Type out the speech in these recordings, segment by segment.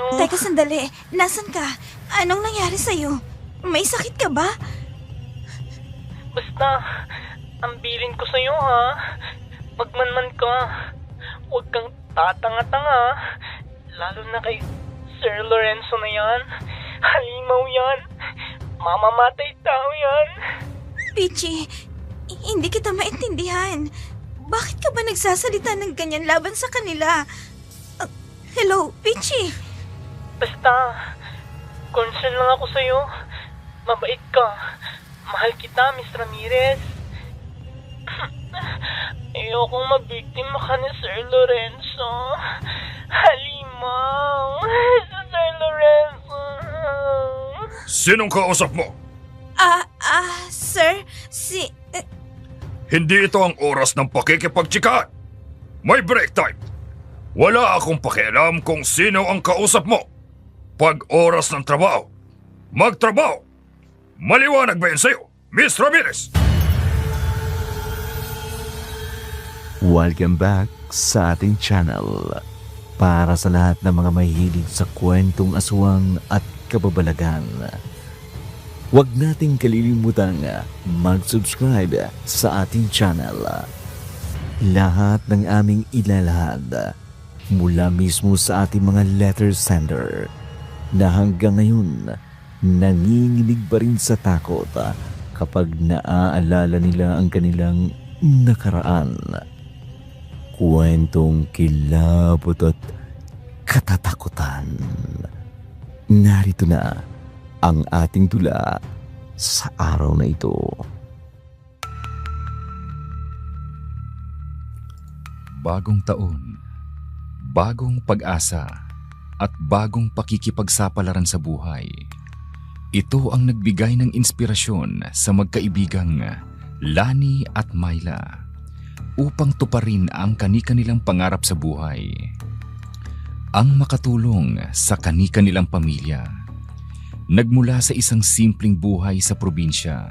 sa'yo. Teka sandali, nasan ka? Anong nangyari sa'yo? May sakit ka ba? Basta, ang bilin ko sa'yo ha. Magmanman ka. Huwag kang tatanga-tanga. Lalo na kay Sir Lorenzo na yan. Halimaw yan. Mamamatay tao yan. Peachy, hindi kita maintindihan. Bakit ka ba nagsasalita ng ganyan laban sa kanila? Hello, Peachy? Basta, concern lang ako sa'yo. Mabait ka. Mahal kita, Miss Ramirez. Ayokong mabiktima ka ni Sir Lorenzo. Halimaw. Sir Lorenzo. Sinong kausap mo? Sir, Hindi ito ang oras ng pakikipagtsikahan. May break time. Wala akong pakialam kung sino ang kausap mo. Pag oras ng trabaho, magtrabaho. Maliwanag ba yun sa'yo, Miss Ramirez? Welcome back sa ating channel. Para sa lahat ng mga mahilig sa kwentong aswang at kababalagan, huwag nating kalilimutang mag-subscribe sa ating channel. Lahat ng aming ilalahad mula mismo sa ating mga letter sender na hanggang ngayon nanginginig pa rin sa takot kapag naaalala nila ang kanilang nakaraan. Kwentong kilabot at katatakutan. Narito na ang ating tula sa araw na ito. Bagong taon, bagong pag-asa, at bagong pakikipagsapalaran sa buhay. Ito ang nagbigay ng inspirasyon sa magkaibigang Lani at Myla upang tuparin ang kani-kanilang pangarap sa buhay. Ang makatulong sa kani-kanilang pamilya. Nagmula sa isang simpleng buhay sa probinsya,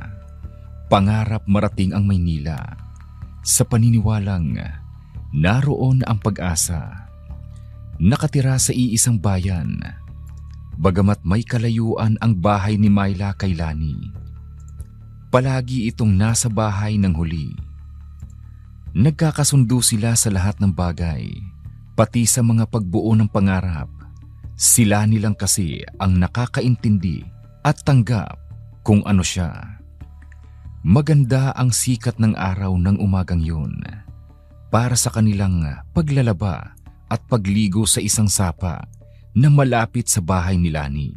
pangarap marating ang Maynila. Sa paniniwalang naroon ang pag-asa. Nakatira sa iisang bayan, bagamat may kalayuan ang bahay ni Myla kay Lani. Palagi itong nasa bahay ng huli. Nagkakasundo sila sa lahat ng bagay, pati sa mga pagbuo ng pangarap. Sila nilang kasi ang nakakaintindi at tanggap kung ano siya. Maganda ang sikat ng araw ng umagang yun para sa kanilang paglalaba at pagligo sa isang sapa na malapit sa bahay ni Lani.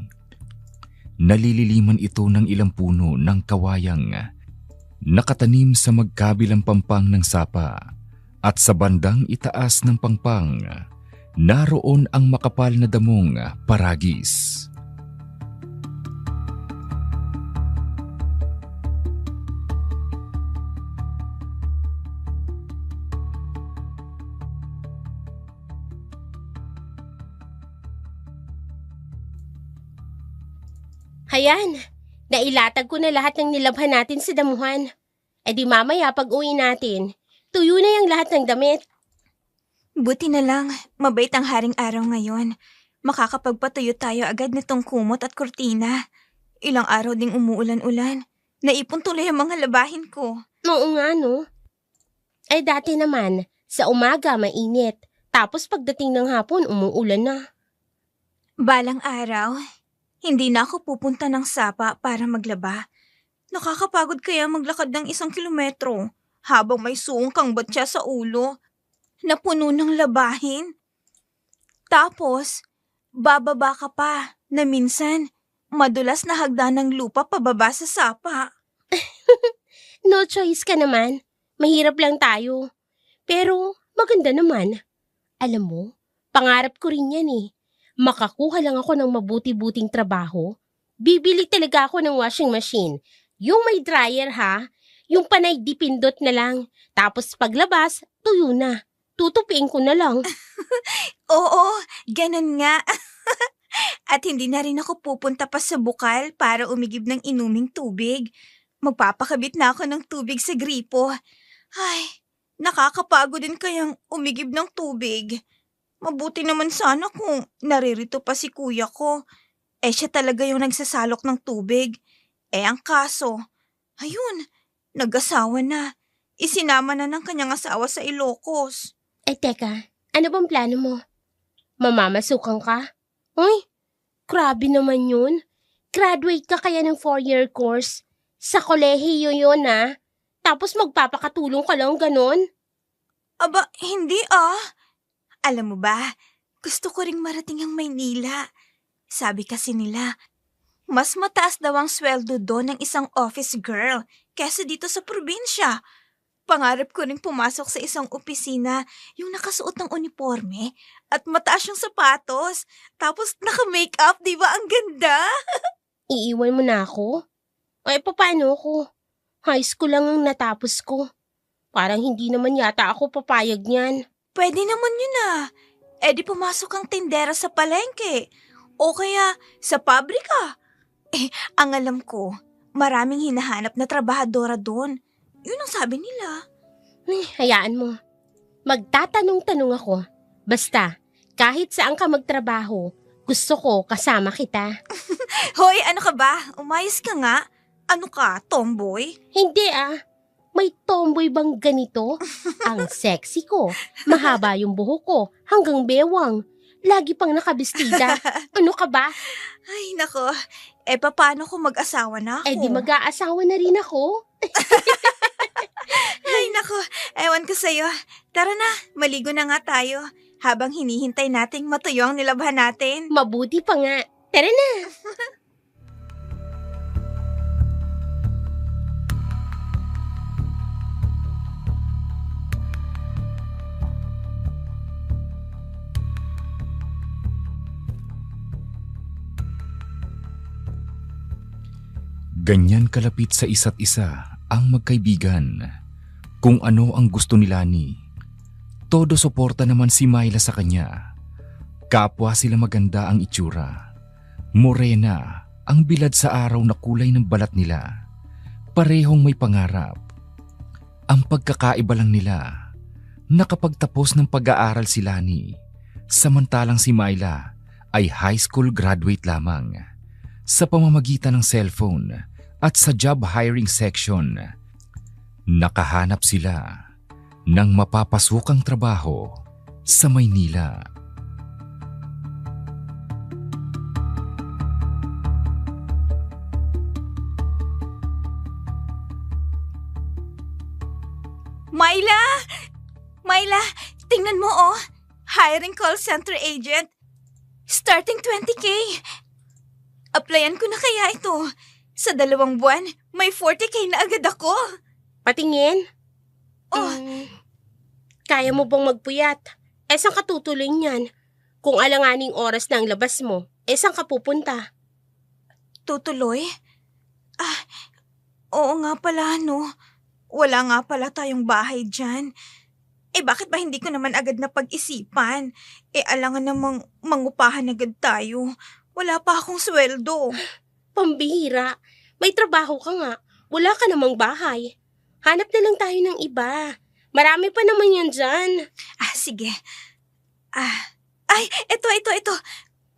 Nalililiman ito ng ilang puno ng kawayang nakatanim sa magkabilang pampang ng sapa, at sa bandang itaas ng pangpang naroon ang makapal na damong paragis. Hayan, nailatag ko na lahat ng nilabhan natin sa damuhan. E di mamaya pag uwi natin, tuyo na yung lahat ng damit. Buti na lang, mabait ang haring araw ngayon. Makakapagpatuyo tayo agad nitong kumot at kurtina. Ilang araw ding umuulan-ulan. Naipon tuloy ang mga labahin ko. Oo nga no. Ay dati naman, sa umaga mainit, tapos pagdating ng hapon umuulan na. Balang araw, hindi na ako pupunta ng sapa para maglaba. Nakakapagod kaya maglakad ng 1 kilometro habang may suong kang batya sa ulo na puno ng labahin. Tapos, bababa ka pa na minsan madulas na hagdan ng lupa pababa sa sapa. No choice ka naman. Mahirap lang tayo. Pero maganda naman. Alam mo, pangarap ko rin yan eh. Makakuha lang ako ng mabuti-buting trabaho. Bibili talaga ako ng washing machine. Yung may dryer ha, yung panay dipindot na lang. Tapos paglabas, tuyo na. Tutupiin ko na lang. Oo, ganun nga. At hindi na rin ako pupunta pa sa bukal para umigib ng inuming tubig. Magpapakabit na ako ng tubig sa gripo. Ay, nakakapagod din kayang umigib ng tubig. Mabuti naman sana kung naririto pa si kuya ko. Siya talaga yung nagsasalok ng tubig. Ang kaso, ayun, nag-asawa na. Isinama na ng kanyang asawa sa Ilocos. Teka, ano bang plano mo? Mamamasukan ka? Uy, grabe naman yun. Graduate ka kaya ng 4-year course. Sa kolehiyo yun Tapos magpapakatulong ka lang ganon? Aba, hindi Alam mo ba, gusto ko ring marating ang Maynila. Sabi kasi nila, mas mataas daw ang sweldo doon ng isang office girl kesa dito sa probinsya. Pangarap ko ring pumasok sa isang opisina yung nakasuot ng uniforme at mataas yung sapatos. Tapos naka-makeup, di ba? Ang ganda! Iiwan mo na ako? Paano ako? High school lang ang natapos ko. Parang hindi naman yata ako papayag niyan. Pwede naman yun di pumasok ang tindera sa palengke. O kaya sa pabrika. Ang alam ko, maraming hinahanap na trabahadora doon. Yun ang sabi nila. Hayaan mo. Magtatanong-tanong ako. Basta, kahit saan ka magtrabaho, gusto ko kasama kita. Hoy, ano ka ba? Umayos ka nga. Ano ka, tomboy? Hindi May tomboy bang ganito? Ang sexy ko. Mahaba yung buhok ko hanggang bewang. Lagi pang nakabistida. Ano ka ba? Ay, nako. Paano kung mag-asawa na ako? Di mag-aasawa na rin ako. Ay, nako. Ewan ko sa'yo. Tara na, maligo na nga tayo. Habang hinihintay nating matuyo ang nilabhan natin. Mabuti pa nga. Tara na. Ganyan kalapit sa isa't isa ang magkaibigan. Kung ano ang gusto ni Lani, todo suporta naman si Myla sa kanya. Kapwa sila maganda ang itsura. Morena ang bilad sa araw na kulay ng balat nila. Parehong may pangarap. Ang pagkakaiba lang nila, nakapagtapos ng pag-aaral si Lani, samantalang si Myla ay high school graduate lamang. Sa pamamagitan ng cellphone at sa job hiring section, nakahanap sila ng mapapasukang trabaho sa Maynila. Myla! Myla, tingnan mo Hiring call center agent. Starting 20K. Applyan ko na kaya ito. Sa 2 buwan, may 40K na agad ako. Patingin? Oh. Kaya mo bang magpuyat? Saan ka tutuloy niyan? Kung alanganing oras na ang labas mo, saan ka pupunta? Tutuloy? Oo nga pala, no. Wala nga pala tayong bahay dyan. Bakit ba hindi ko naman agad na pag-isipan? Alangan namang mangupahan agad tayo. Wala pa akong sweldo. Pambihira. May trabaho ka nga. Wala ka namang bahay. Hanap na lang tayo ng iba. Marami pa naman yan dyan. Sige. Ay, ito.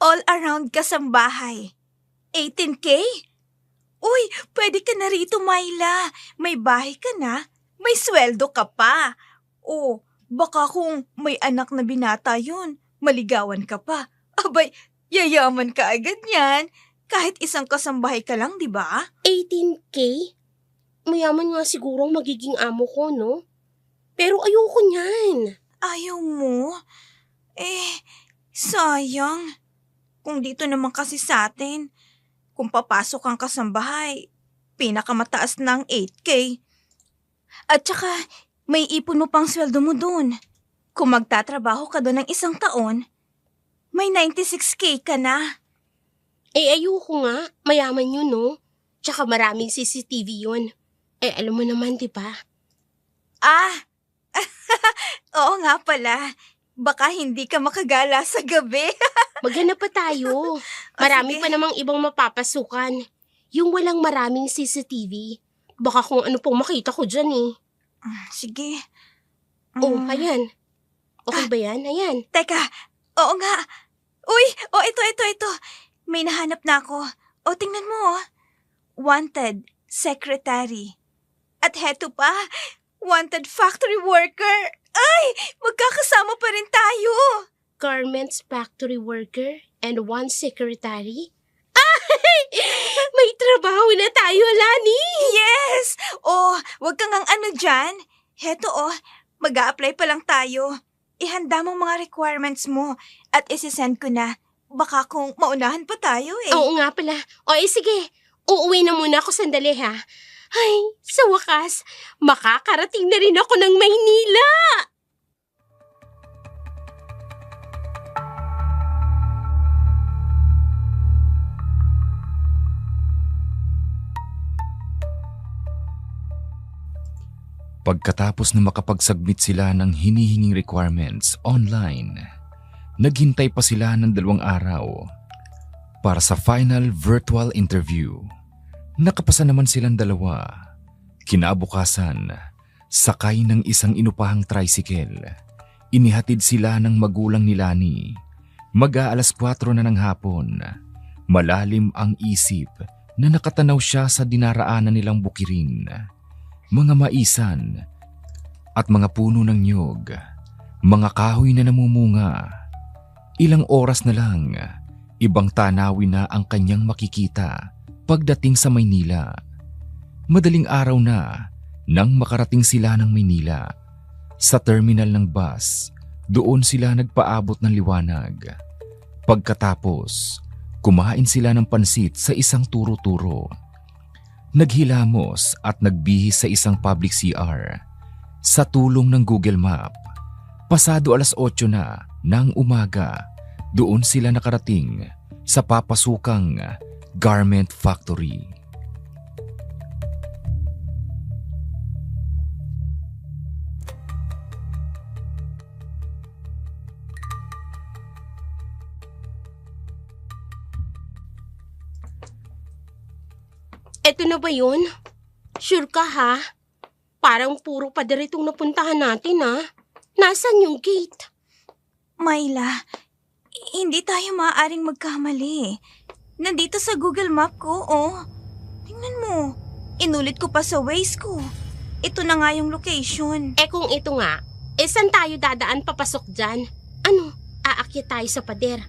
All around kasambahay. 18K? Uy, pwede ka na rito, Myla. May bahay ka na. May sweldo ka pa. Baka kung may anak na binata yun, maligawan ka pa. Abay, yayaman ka agad yan. Kahit isang kasambahay ka lang, di ba? 18K? Mayaman nga siguro ang magiging amo ko, no? Pero ayoko niyan. Ayaw mo? Sayang. Kung dito naman kasi sa atin, kung papasok ang kasambahay, pinakamataas ng 8K. At saka, may ipon mo pang sweldo mo dun. Kung magtatrabaho ka doon ng 1 taon, may 96K ka na. Ayoko nga. Mayaman yun, no? Tsaka maraming CCTV yun. Alam mo naman, di ba? Oo nga pala. Baka hindi ka makagala sa gabi. Maghanap pa tayo. Marami sige. pa namang ibang mapapasukan. Yung walang maraming CCTV. Baka kung ano pong makita ko dyan Sige. Ayan. Okay ba yan? Ayan. Teka, Oo nga. Uy, ito. May nahanap na ako. Tingnan mo. Wanted, secretary. At heto pa, wanted factory worker. Ay, magkakasama pa rin tayo. Garments factory worker and one secretary? Ay! May trabaho na tayo, Lani! Yes! Wag kang ang ano dyan. Heto mag-a-apply pa lang tayo. Ihanda mo mga requirements mo at isisend ko na. Baka kung maunahan pa tayo eh. Oo nga pala. Sige. Uuwi na muna ako sandali ha. Ay, sa wakas, makakarating na rin ako ng Maynila! Pagkatapos na makapagsubmit sila ng hinihinging requirements online, naghintay pa sila ng 2 araw para sa final virtual interview. Nakapasa naman silang 2. Kinabukasan, sakay ng isang inupahang tricycle. Inihatid sila ng magulang ni Lani. Mag-aalas 4 na ng hapon. Malalim ang isip na nakatanaw siya sa dinaraanan nilang bukirin. Mga maisan at mga puno ng niyog, mga kahoy na namumunga. Ilang oras na lang, ibang tanawin na ang kanyang makikita pagdating sa Maynila. Madaling araw na nang makarating sila ng Maynila. Sa terminal ng bus, doon sila nagpaabot ng liwanag. Pagkatapos, kumain sila ng pansit sa isang turo-turo. Naghilamos at nagbihis sa isang public CR. Sa tulong ng Google Map, pasado alas 8 na ng umaga, doon sila nakarating sa papasukang garment factory. Eto na ba yun? Sure ka ha? Parang puro pader itong napuntahan natin ha? Nasaan yung gate? Myla, hindi tayo maaaring magkamali. Nandito sa Google Map ko, Tingnan mo, inulit ko pa sa Waze ko. Ito na nga yung location. Kung ito nga, saan tayo dadaan papasok dyan? Ano, aakyat tayo sa pader?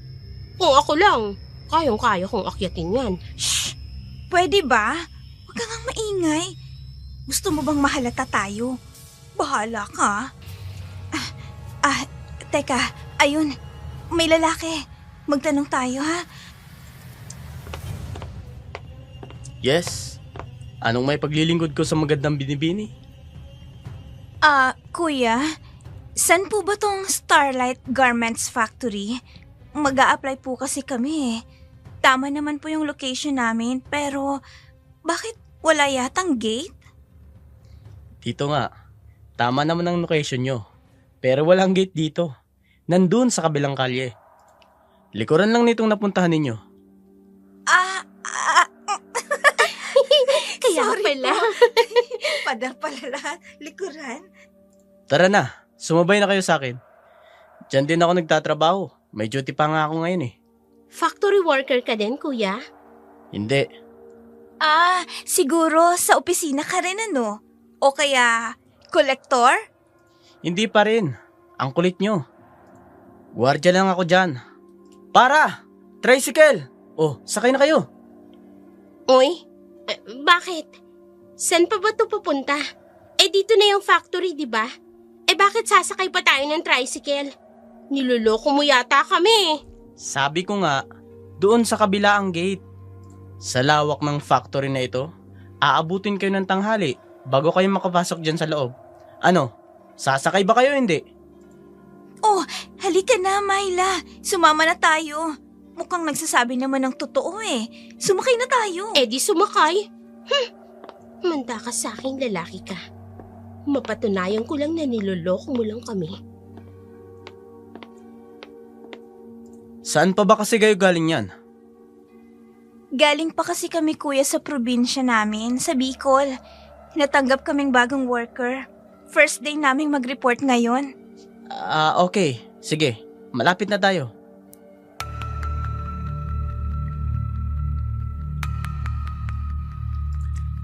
Kung ako lang, kayang-kaya kong akyatin yan. Shh! Pwede ba? Huwag kang ang maingay. Gusto mo bang mahalata tayo? Bahala ka. Teka, ayun. May lalaki. Magtanong tayo, ha? Yes. Anong may paglilingkod ko sa magandang binibini? Kuya, saan po ba tong Starlight Garments Factory? Mag-a-apply po kasi kami eh. Tama naman po yung location namin, pero bakit wala yatang gate? Dito nga. Tama naman ang location nyo. Pero walang gate dito. Nandun sa kabilang kalye. Likuran lang nitong napuntahan ninyo. Kaya Sorry pala. po. Padar pala lahat. Likuran. Tara na. Sumabay na kayo sa akin. Diyan din ako nagtatrabaho. May duty pa nga ako ngayon eh. Factory worker ka din, kuya? Hindi. Siguro sa opisina ka rin ano? O kaya, kolektor? Hindi pa rin. Ang kulit nyo. Guardia lang ako dyan. Para! Tricycle! Oh, sakay na kayo. Uy, bakit? Saan pa ba ito pupunta? Dito na yung factory, di ba? Bakit sasakay pa tayo ng tricycle? Niloloko mo yata kami. Sabi ko nga, doon sa kabila ang gate. Sa lawak ng factory na ito, aabutin kayo ng tanghali bago kayo makapasok dyan sa loob. Ano, sasakay ba kayo hindi? Halika na, Myla. Sumama na tayo. Mukhang nagsasabi naman ng totoo eh. Sumakay na tayo. Di sumakay. Manda ka sa akin, lalaki ka. Mapatunayan ko lang na niloloko mo lang kami. Saan pa ba kasi kayo galing yan? Galing pa kasi kami kuya sa probinsya namin, sa Bicol. Natanggap kaming bagong worker. First day naming mag-report ngayon. Okay. Sige, malapit na tayo.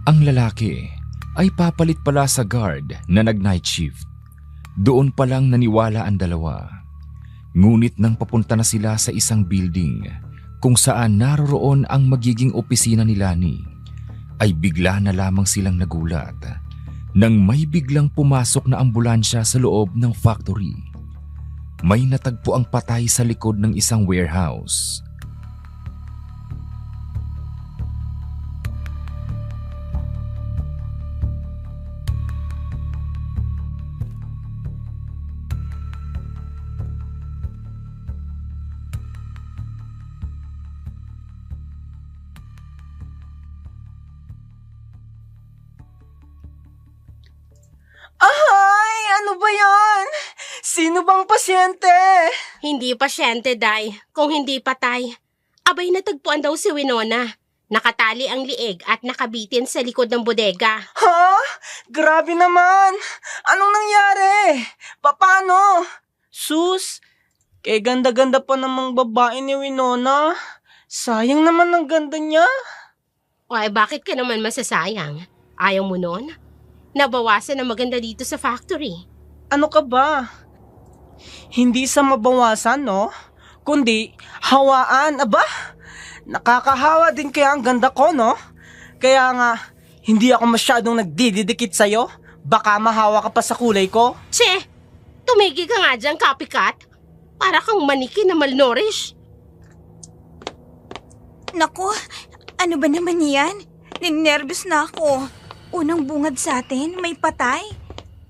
Ang lalaki ay papalit pala sa guard na nag-night shift. Doon pa lang naniwala ang dalawa. Ngunit nang papunta na sila sa isang building kung saan naroroon ang magiging opisina ni Lani, ay bigla na lamang silang nagulat nang may biglang pumasok na ambulansya sa loob ng factory. May natagpo ang patay sa likod ng isang warehouse. Ay, ano ba yan? Sino bang pasyente? Hindi pasyente, Day. Kung hindi patay. Abay, natagpuan daw si Winona. Nakatali ang liig at nakabitin sa likod ng bodega. Ha? Grabe naman. Anong nangyari? Paano? Sus, kay ganda-ganda pa namang babae ni Winona. Sayang naman ang ganda niya. Ay, bakit ka naman masasayang? Ayaw mo nun? Nabawasan ang maganda dito sa factory. Ano ka ba? Hindi sa mabawasan, no? Kundi hawaan. Aba, nakakahawa din kaya ang ganda ko, no? Kaya nga, hindi ako masyadong nagdididikit sa'yo. Baka mahawa ka pa sa kulay ko. Che! Tumigil ka nga dyan, copycat. Para kang maniki na malnourished. Naku, ano ba naman yan? Ninervous na ako. Unang bungad sa atin, may patay.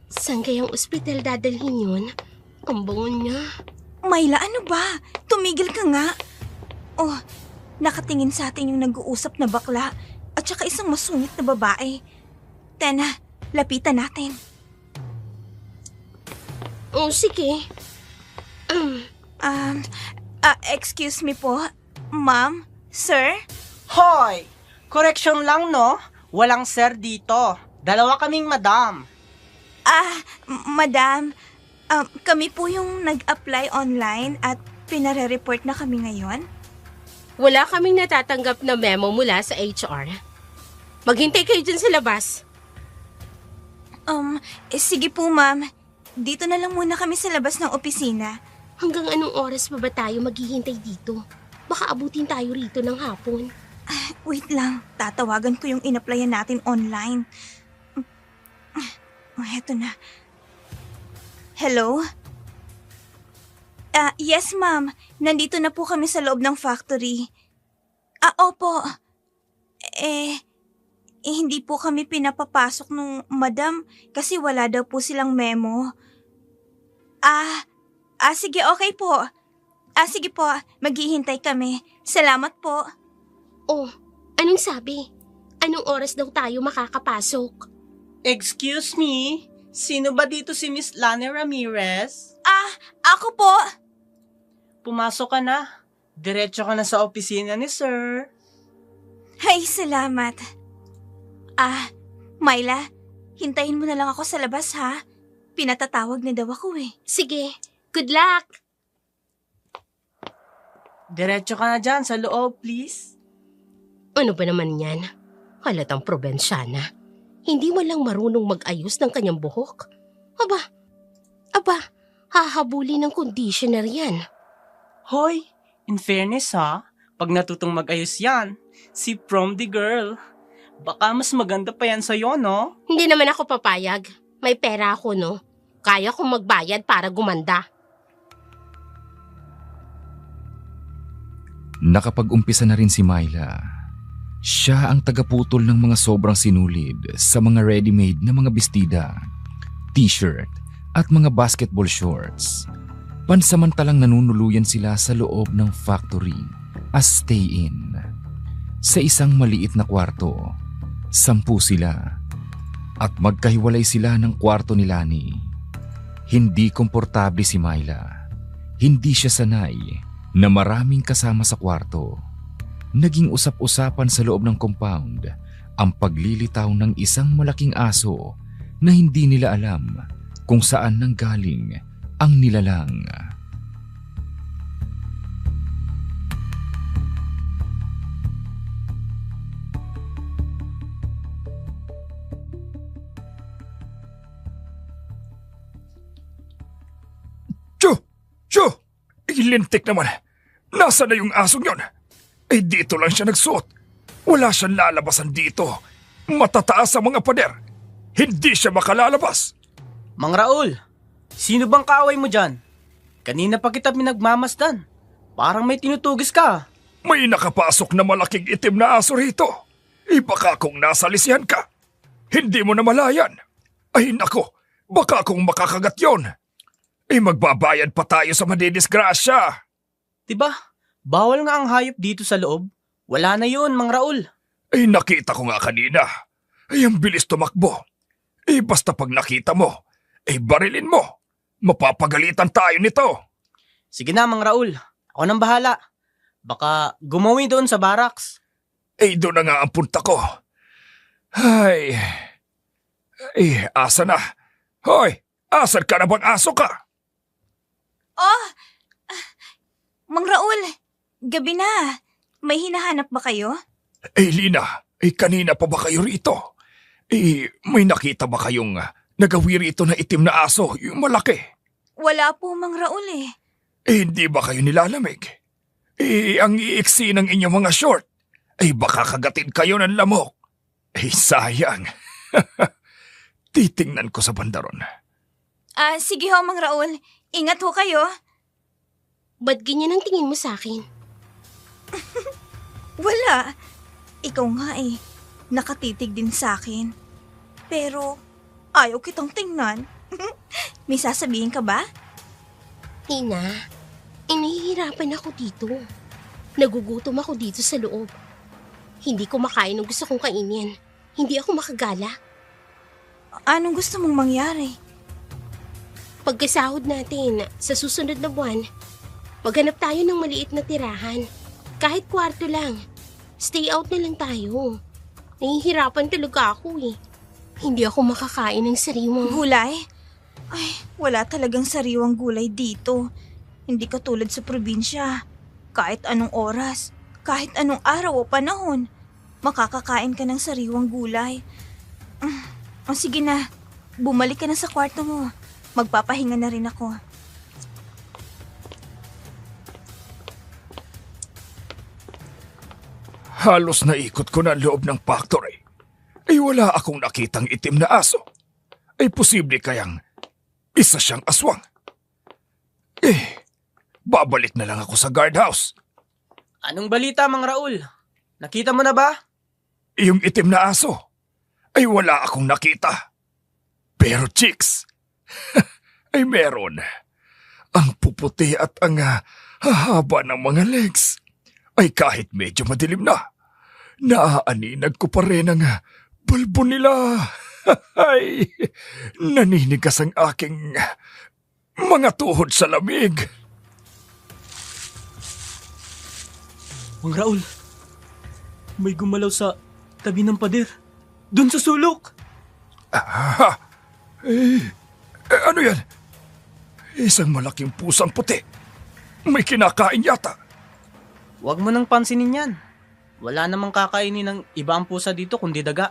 Saan kayang ospital dadalhin yun? Ang bango niya. Myla, ano ba? Tumigil ka nga. Oh, nakatingin sa atin yung nag-uusap na bakla at saka isang masungit na babae. Tena, lapitan natin. Oh, sige. Excuse me po, ma'am, sir? Hoy! Correction lang, no? Walang sir dito. Dalawa kaming madam. Madam, kami po yung nag-apply online at pinare-report na kami ngayon. Wala kaming natatanggap na memo mula sa HR. Maghintay kayo dyan sa labas. Sige po ma'am. Dito na lang muna kami sa labas ng opisina. Hanggang anong oras pa ba tayo maghihintay dito? Baka abutin tayo rito ng hapon. Wait lang, tatawagan ko yung in-applyan natin online. Heto na. Hello? Yes ma'am, nandito na po kami sa loob ng factory. Opo. Hindi po kami pinapapasok nung madam kasi wala daw po silang memo. Sige, okay po. Sige po, maghihintay kami. Salamat po. Oh, anong sabi? Anong oras daw tayo makakapasok? Excuse me? Sino ba dito si Miss Lani Ramirez? Ako po. Pumasok ka na. Diretso ka na sa opisina ni sir. Ay, salamat. Myla, hintayin mo na lang ako sa labas ha. Pinatatawag na daw ako eh. Sige, good luck! Diretso ka na dyan sa loob, please. Ano ba naman yan? Halatang probensyana. Hindi man lang marunong mag-ayos ng kanyang buhok. Aba, hahabuli ng conditioner yan. Hoy, in fairness ha, pag natutong mag-ayos yan, si Prom the girl. Baka mas maganda pa yan sa'yo, no? Hindi naman ako papayag. May pera ako, no? Kaya kong magbayad para gumanda. Nakapag-umpisa na rin si Myla. Siya ang tagaputol ng mga sobrang sinulid sa mga ready-made na mga bestida, t-shirt at mga basketball shorts. Pansamantalang nanunuluyan sila sa loob ng factory as stay-in. Sa isang maliit na kwarto, 10 sila at magkahiwalay sila ng kwarto ni Lani. Hindi komportable si Myla. Hindi siya sanay na maraming kasama sa kwarto. Naging usap-usapan sa loob ng compound ang paglilitaw ng isang malaking aso na hindi nila alam kung saan nanggaling ang nilalang. Shoo! Ilintik naman. Nasaan na yung asong yon? Dito lang siya nagsuot. Wala siyang lalabasan dito. Matataas ang mga pader. Hindi siya makalalabas. Mang Raul, sino bang kaaway mo dyan? Kanina pa kita pinagmamasdan. Parang may tinutugis ka. May nakapasok na malaking itim na aso rito. Baka kung nasa lisihan ka. Hindi mo na malayan. Ay nako, baka kung makakagat yon. Magbabayad pa tayo sa madidisgrasya. Diba? Bawal nga ang hayop dito sa loob. Wala na yun, Mang Raul. Nakita ko nga kanina. Ang bilis tumakbo. Basta pag nakita mo, barilin mo. Mapapagalitan tayo nito. Sige na, Mang Raul. Ako nang bahala. Baka gumawi doon sa barracks. Doon na nga ang punta ko. Ay. Asa na? Hoy, asan ka na bang aso ka? Oh! Mang Raul, gabi na. May hinahanap ba kayo? Lina, kanina pa ba kayo rito? May nakita ba kayong nagawi rito na itim na aso, yung malaki? Wala po, Mang Raul eh. Hindi ba kayo nilalamig? Ang iiksi ng inyong mga short. Baka kagatin kayo ng lamok. Sayang. Titingnan ko sa bandaron. Sige ho, Mang Raul. Ingat ho kayo. Ba't ganyan ang tingin mo sa akin? Wala. Ikaw nga eh. Nakatitig din sa akin. Pero ayaw kitang tingnan. May sasabihin ka ba? Ina, nahihirapan ako dito. Nagugutom ako dito sa loob. Hindi ko makain ang gusto kong kainin. Hindi ako makagala. Anong gusto mong mangyari? Pagkasahod natin sa susunod na buwan, maghanap tayo ng maliit na tirahan. Kahit kwarto lang. Stay out na lang tayo. Nahihirapan talaga ako eh. Hindi ako makakain ng sariwang... Gulay? Ay, wala talagang sariwang gulay dito. Hindi katulad sa probinsya. Kahit anong oras, kahit anong araw o panahon, makakakain ka ng sariwang gulay. Sige na, bumalik ka na sa kwarto mo. Magpapahinga na rin ako. Halos naikot ko na ang loob ng factory. Wala akong nakitang itim na aso. Posible kayang isa siyang aswang. Babalik na lang ako sa guardhouse. Anong balita, Mang Raul? Nakita mo na ba? Yung itim na aso. Wala akong nakita. Pero chicks, meron. Ang puputi at ang hahaba ng mga legs. Kahit medyo madilim na, naaaninag ko pa rin ang bulbo nila. Naninigas ang aking mga tuhod sa lamig. Mang Raul, may gumalaw sa tabi ng pader. Doon sa sulok. Ano yan? Isang malaking pusang puti. May kinakain yata. Huwag mo nang pansinin yan. Wala namang kakainin ng iba ang pusa dito kundi daga.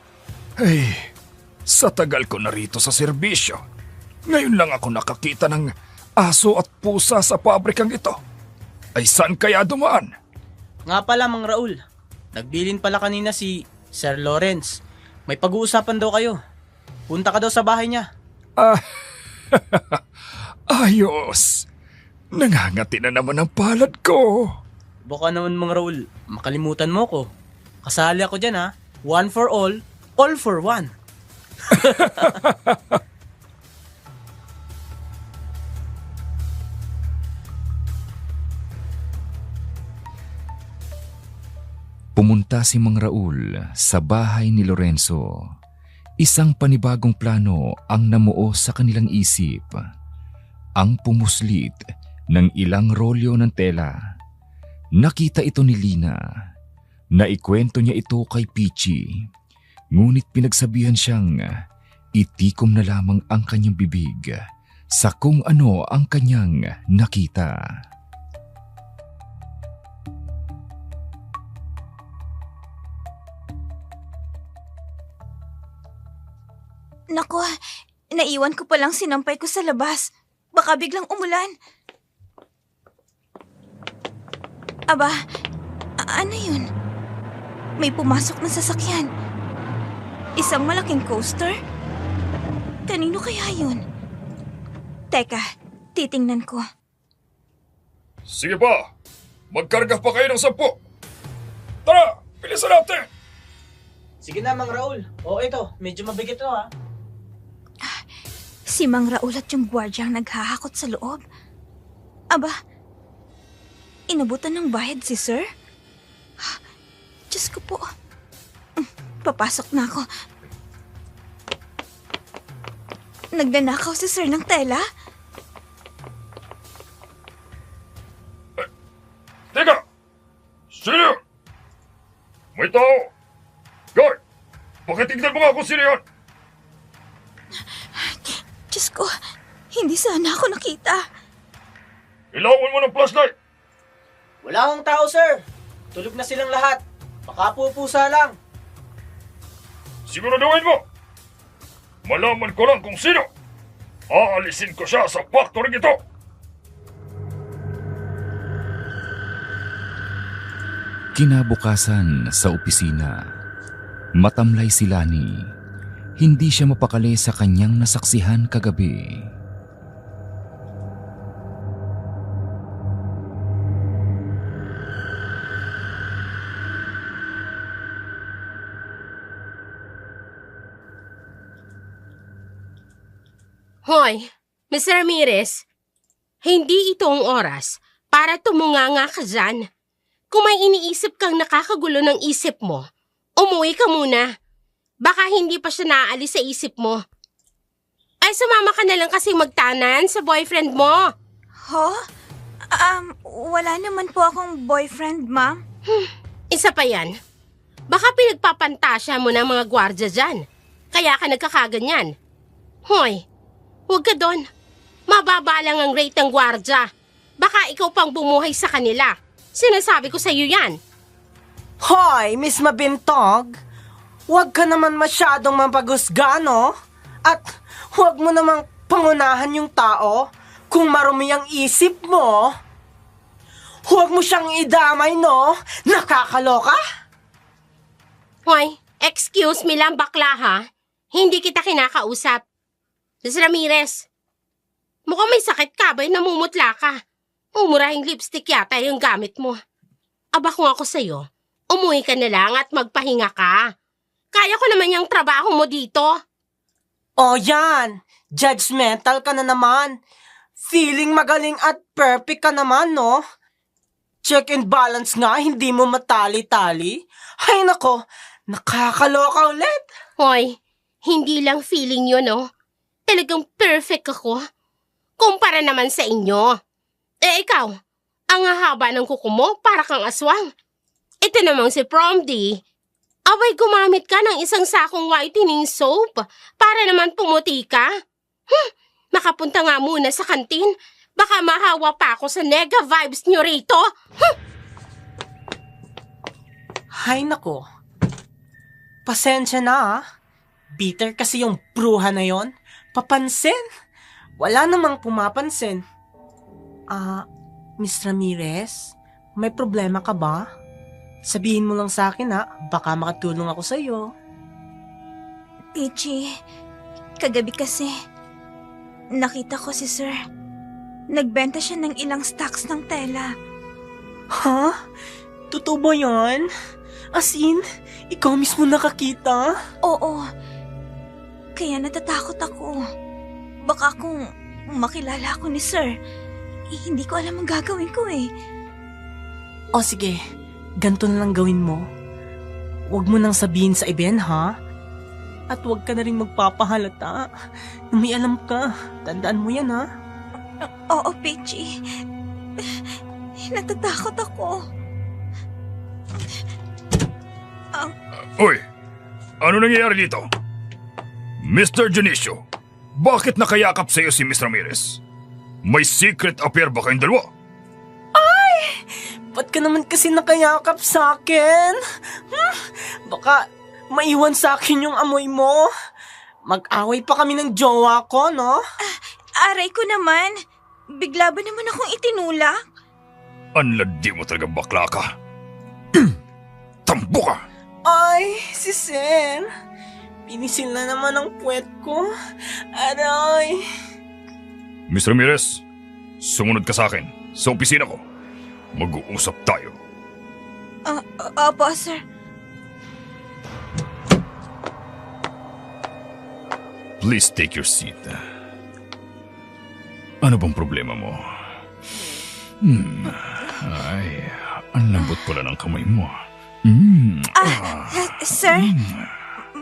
Sa tagal ko na rito sa serbisyo, ngayon lang ako nakakita ng aso at pusa sa pabrikang ito. Saan kaya dumaan? Nga pala, Mang Raul. Nagbilin pala kanina si Sir Lawrence. May pag-uusapan daw kayo. Punta ka daw sa bahay niya. Ayos. Nangangati na naman ang palad ko. Baka naman, Mang Raul, makalimutan mo ko. Kasali ako dyan ha. One for all for one. Pumunta si Mang Raul sa bahay ni Lorenzo. Isang panibagong plano ang namuo sa kanilang isip. Ang pumuslit ng ilang rolyo ng tela. Nakita ito ni Lina. Naikwento niya ito kay Peachy. Ngunit pinagsabihan siyang itikom na lamang ang kanyang bibig sa kung ano ang kanyang nakita. Nako, naiwan ko palang sinampay ko sa labas. Baka biglang umulan. Aba, ano yun? May pumasok na sasakyan. Isang malaking coaster? Kanino kaya yun? Teka, titingnan ko. Sige pa, magkarga pa kayo ng 10. Tara, bilisan natin! Sige na, Mang Raul. O ito, medyo mabigat to ha. Si Mang Raul at yung gwardyang naghahakot sa loob. Aba, inabutan ng bayad si Sir? Diyos ko po. Papasok na ako. Nagnanakaw si Sir ng tela? Teka! Sino? May tao! Guard! Pakitignan mo nga kung sino yun! Diyos ko, hindi sana ako nakita. Ilawan mo ng flashlight! Wala akong tao, sir. Tulog na silang lahat. Baka pupusa lang. Siguraduhin mo! Malaman ko lang kung sino! Aalisin ko siya sa factory ito! Kinabukasan sa opisina, matamlay si Lani. Hindi siya mapakali sa kanyang nasaksihan kagabi. Hoy, Mr. Ramirez, hindi ito ang oras para tumunganga ka dyan. Kung may iniisip kang nakakagulo ng isip mo, umuwi ka muna. Baka hindi pa siya naaalis sa isip mo. Ay, sumama ka na lang kasi magtanan sa boyfriend mo. Ho? Wala naman po akong boyfriend, ma'am. Isa pa yan. Baka pinagpapantasya mo ng mga gwardya dyan. Kaya ka nagkakaganyan. Hoy, huwag ka doon. Mababa lang ang rate ng gwardya. Baka ikaw pang bumuhay sa kanila. Sinasabi ko sa iyo yan. Hoy, Miss Mabintog. Huwag ka naman masyadong mapagusga, no? At huwag mo namang pangunahan yung tao kung marumi ang isip mo. Huwag mo siyang idamay, no? Nakakaloka? Hoy, excuse me lang bakla ha. Hindi kita kinakausap. Miss Ramirez, mukhang may sakit ka ba'y namumutla ka? Umurahing lipstick yata yung gamit mo. Aba kung ako sa'yo, umuwi ka na lang at magpahinga ka. Kaya ko naman yung trabaho mo dito. O yan, judgmental ka na naman. Feeling magaling at perfect ka naman, no? Check and balance nga, hindi mo matali-tali. Ay nako, nakakaloka ulit. Hoy, hindi lang feeling yun, no? Talagang perfect ako. Kumpara naman sa inyo. Eh ikaw, ang haba ng kuko mo para kang aswang. Ito namang si Promdi. Abay gumamit ka ng isang sakong whitening soap para naman pumuti ka. Makapunta nga muna sa kantin. Baka mahawa pa ako sa nega vibes nyo rito. Ay nako, pasensya na ah. Bitter kasi yung bruha na yon. Papansin? Wala namang pumapansin. Miss Ramirez, may problema ka ba? Sabihin mo lang sa akin ha, baka makatulong ako sa'yo. Peachy, kagabi kasi, nakita ko si Sir. Nagbenta siya ng ilang stacks ng tela. Ha? Totoo ba yan? As in, ikaw mismo nakakita? Oo, kaya natatakot ako. Baka kung makilala ako ni Sir, hindi ko alam ang gagawin ko eh. O sige, ganito na lang gawin mo. Huwag mo nang sabihin sa iben ha? At huwag ka na rin magpapahalata. May alam ka, tandaan mo yan ha? Oo, Peachy. Natatakot ako. Uy! Ano nangyayari dito? Mr. Junicio, bakit nakayakap sa'yo si Miss Ramirez? May secret affair ba kayong dalawa? Ba't ka naman kasi nakayakap sa akin? Baka maiwan sa akin yung amoy mo. Mag-away pa kami ng jowa ko, no? Aray ko naman. Bigla ba naman akong itinulak? Anladi mo talaga bakla ka. Tambo ka! Ay, si Sir. Pinisil na naman ang puwet ko. Aray. Mr. Ramirez, sumunod ka sa akin sa opisina ko. Mag-uusap tayo. Opo, sir. Please take your seat. Ano bang problema mo? Ay, ang lambot pala ng kamay mo. Sir,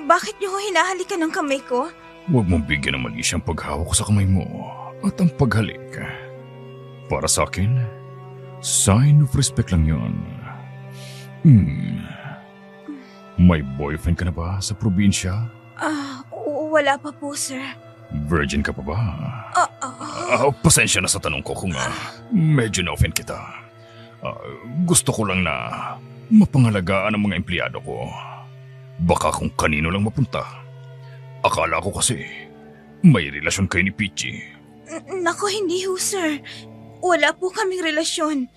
bakit niyo ho hinahalikan ng kamay ko? Huwag mong bigyan ng mali siyang paghawak sa kamay mo at ang paghalik. Para sa akin, sign of respect lang yun. May boyfriend ka na ba sa probinsya? Wala pa po, sir. Virgin ka pa ba? Pasensya na sa tanong ko kung medyo na-offend kita. Gusto ko lang na mapangalagaan ang mga empleyado ko. Baka kung kanino lang mapunta. Akala ko kasi may relasyon kayo ni Peachy. Nako, hindi ho, sir. Wala po kaming relasyon.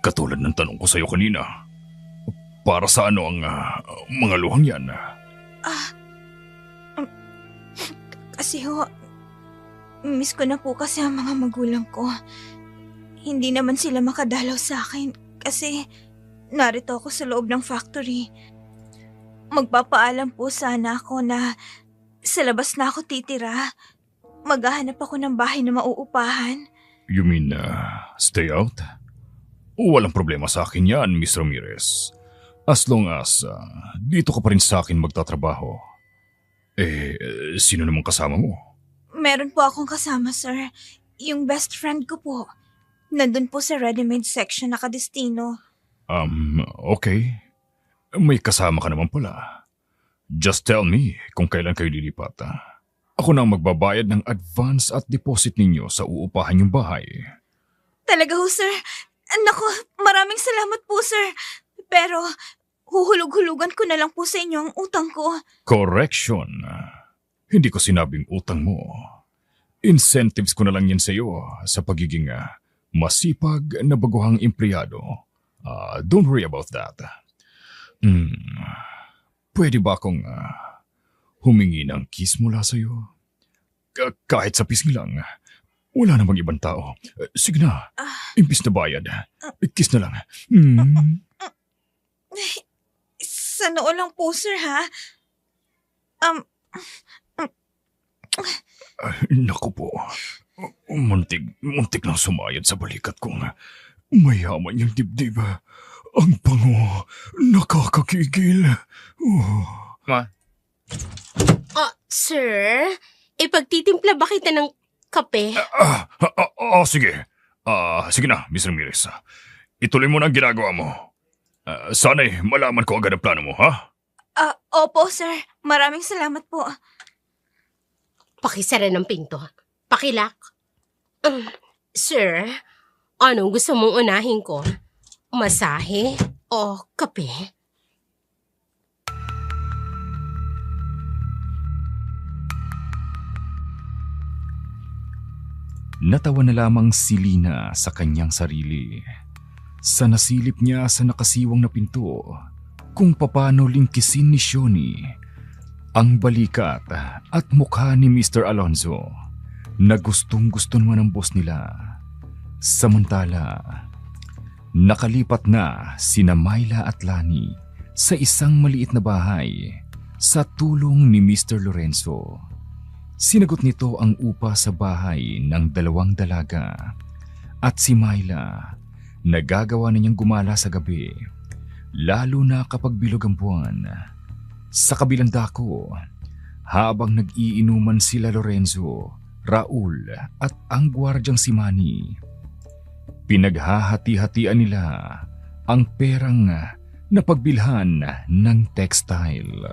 Katulad ng tanong ko sa'yo kanina. Para sa ano ang mga luhang yan? Kasi ho, miss ko na po kasi ang mga magulang ko. Hindi naman sila makadalaw sa akin kasi narito ako sa loob ng factory. Magpapaalam po sana ako na sa labas na ako titira. Maghahanap ako ng bahay na mauupahan. You mean stay out? Walang problema sa akin yan, Miss Ramirez. As long as dito ka pa rin sa akin magtatrabaho. Sino namang kasama mo? Meron po akong kasama, sir. Yung best friend ko po. Nandun po sa ready-made section nakadestino. Okay. May kasama ka naman pala. Just tell me kung kailan kayo lilipat. Ako na ang magbabayad ng advance at deposit ninyo sa uupahan yung bahay. Talaga ho, sir? Naku, maraming salamat po, sir. Pero huhulog-hulugan ko na lang po sa inyo ang utang ko. Correction. Hindi ko sinabing utang mo. Incentives ko na lang yan sa iyo sa pagiging masipag na baguhang empleyado. Don't worry about that. Pwede ba akong humingi ng kiss mula sa iyo? Kahit sa pisngi lang. Wala namang ibang tao. Sige na. Imbis na bayad. Kiss na lang. Sa noo lang po, sir, ha? Naku po. Muntik lang sumayad sa balikat kong mayaman yung dibdib. Ang pango. Nakakakigil. Ma? Sir, ipagtitimpla ba kita ng kape? Sige. Sige na, Miss Ramirez. Ituloy mo na ang ginagawa mo. Sana'y malaman ko agad ang plano mo, ha? Opo, sir. Maraming salamat po. Pakisara ng pinto. Pakilak. Sir, anong gusto mong unahin ko? Masahe o kape? Natawa na lamang si Lina sa kanyang sarili. Sa nasilip niya sa nakasiwang na pinto kung paano lingkisin ni Shoni ang balikat at mukha ni Mr. Alonzo na gustong-gusto naman ng boss nila. Samantala, nakalipat na sina Myla at Lani sa isang maliit na bahay sa tulong ni Mr. Lorenzo. Sinagot nito ang upa sa bahay ng 2 dalaga at si Myla nagagawa na niyang gumala sa gabi, lalo na kapag bilog ang buwan. Sa kabilang dako, habang nag-iinuman sila Lorenzo, Raul at ang gwardyang si Manny, pinaghahati-hatian nila ang perang napagbilhan ng textile.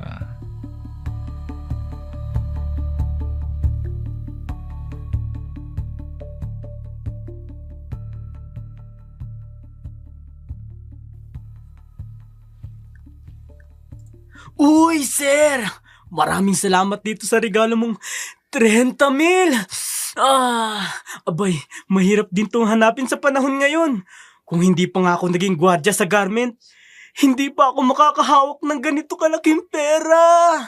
Uy, sir! Maraming salamat dito sa regalo mong 30,000! Abay, mahirap din tong hanapin sa panahon ngayon. Kung hindi pa nga ako naging gwardya sa garment, hindi pa ako makakahawak ng ganito kalaking pera.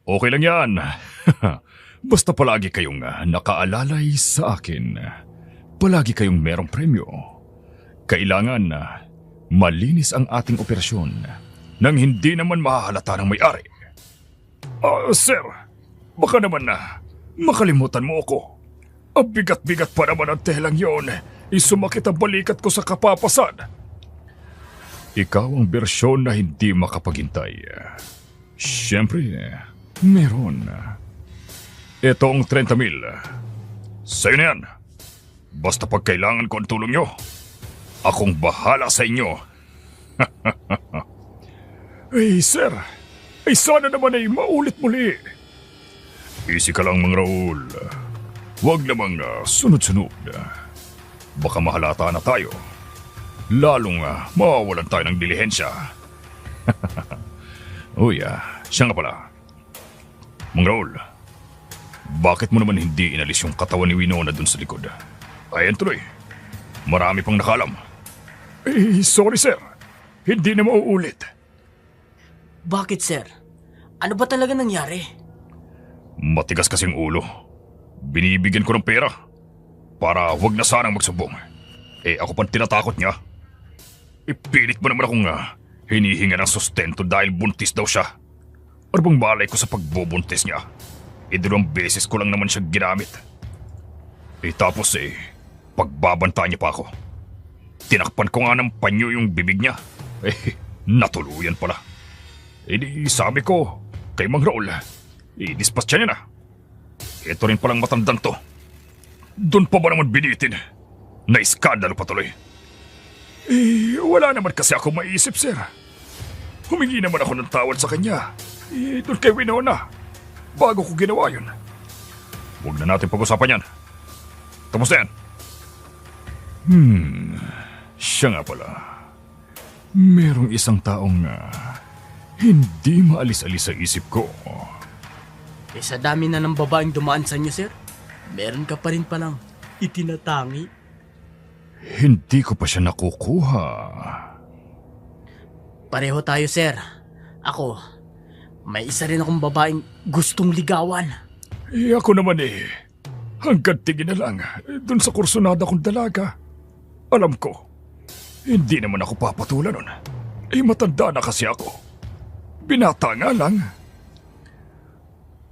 Okay lang yan. Basta palagi kayong nakaalalay sa akin. Palagi kayong merong premyo. Kailangan malinis ang ating operasyon nang hindi naman mahahalata ng may-ari. Sir, baka naman makalimutan mo ako. Ang bigat-bigat pa naman ang telang yon. Isumakit ang balikat ko sa kapapasan. Ikaw ang bersyon na hindi makapaghintay. Siyempre, meron. Ito ang 30,000. Sa'yo na yan. Basta pag kailangan ko ang tulong nyo, akong bahala sa inyo. Ay, sir. Ay, sana naman ay maulit muli. Easy ka lang, Mang Raul. Huwag namang sunod-sunod. Baka mahalata na tayo. Lalong mawawalan tayo ng dilihensya. Uy, siya nga pala. Mang Raul, bakit mo naman hindi inalis yung katawan ni Winona dun sa likod? Ayan tuloy. Marami pang nakalam. Sorry sir. Hindi na mauulit. Bakit, sir? Ano ba talaga nangyari? Matigas kasing ulo. Binibigyan ko ng pera para wag na sanang magsumbong. Ako pang tinatakot niya. Ipilit mo naman akong hinihinga ng sustento dahil buntis daw siya. Ano bang malay ko sa pagbubuntis niya? 2 beses ko lang naman siya ginamit. Tapos pagbabantaan niya pa ako. Tinakpan ko nga ng panyo yung bibig niya. Natuluyan pala. Di sabi ko kay Mang Raul, dispatch niya na. Ito rin palang matandang to. Doon pa ba naman binitin? Na-iskandalo pa tuloy. Wala naman kasi ako maisip, sir. Humingi naman ako ng tawad sa kanya. Doon kay Winona. Bago ko ginawa yun. Huwag na natin pag-usapan yan. Tapos na yan. Siya nga pala. Merong isang taong hindi maalis-alis sa isip ko. Sa dami na ng babaeng dumaan sa inyo, sir, meron ka pa rin palang itinatangi. Hindi ko pa siya nakukuha. Pareho tayo, sir. Ako, may isa rin akong babaeng gustong ligawan. Ako naman hanggang tingin na lang dun sa kursunada kong dalaga. Alam ko, hindi naman ako papatulan nun. Matanda na kasi ako. Binata nga lang.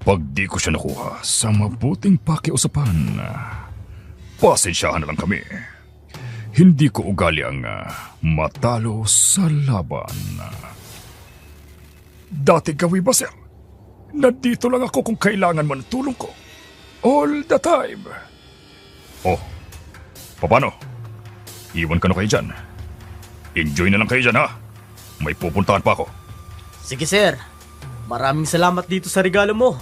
Pag di ko siya nakuha sa mabuting pakiusapan, pasensyahan na lang kami. Hindi ko ugali ang matalo sa laban. Dati gawi ba, sir? Nandito lang ako kung kailangan man tulong ko. All the time. Paano? Iwan ka na kayo dyan. Enjoy na lang kayo dyan, ha? May pupuntahan pa ako. Sige, sir. Maraming salamat dito sa regalo mo.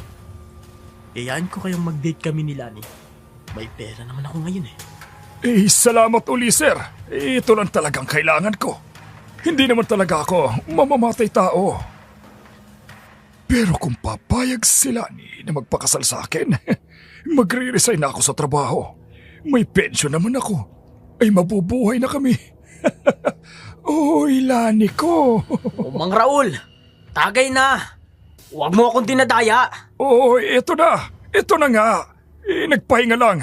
Iyan ko kayong mag-date kami ni Lani. May pera naman ako ngayon Salamat uli, sir. Ito lang talagang kailangan ko. Hindi naman talaga ako mamamatay tao. Pero kung papayag sila na magpakasal sa akin, magre-resign na ako sa trabaho. May pension naman ako. Mabubuhay na kami. Lani ko. Mang Raul, tagay na. Huwag mo akong dinadaya. Ito na. Ito na nga. Nagpahinga lang.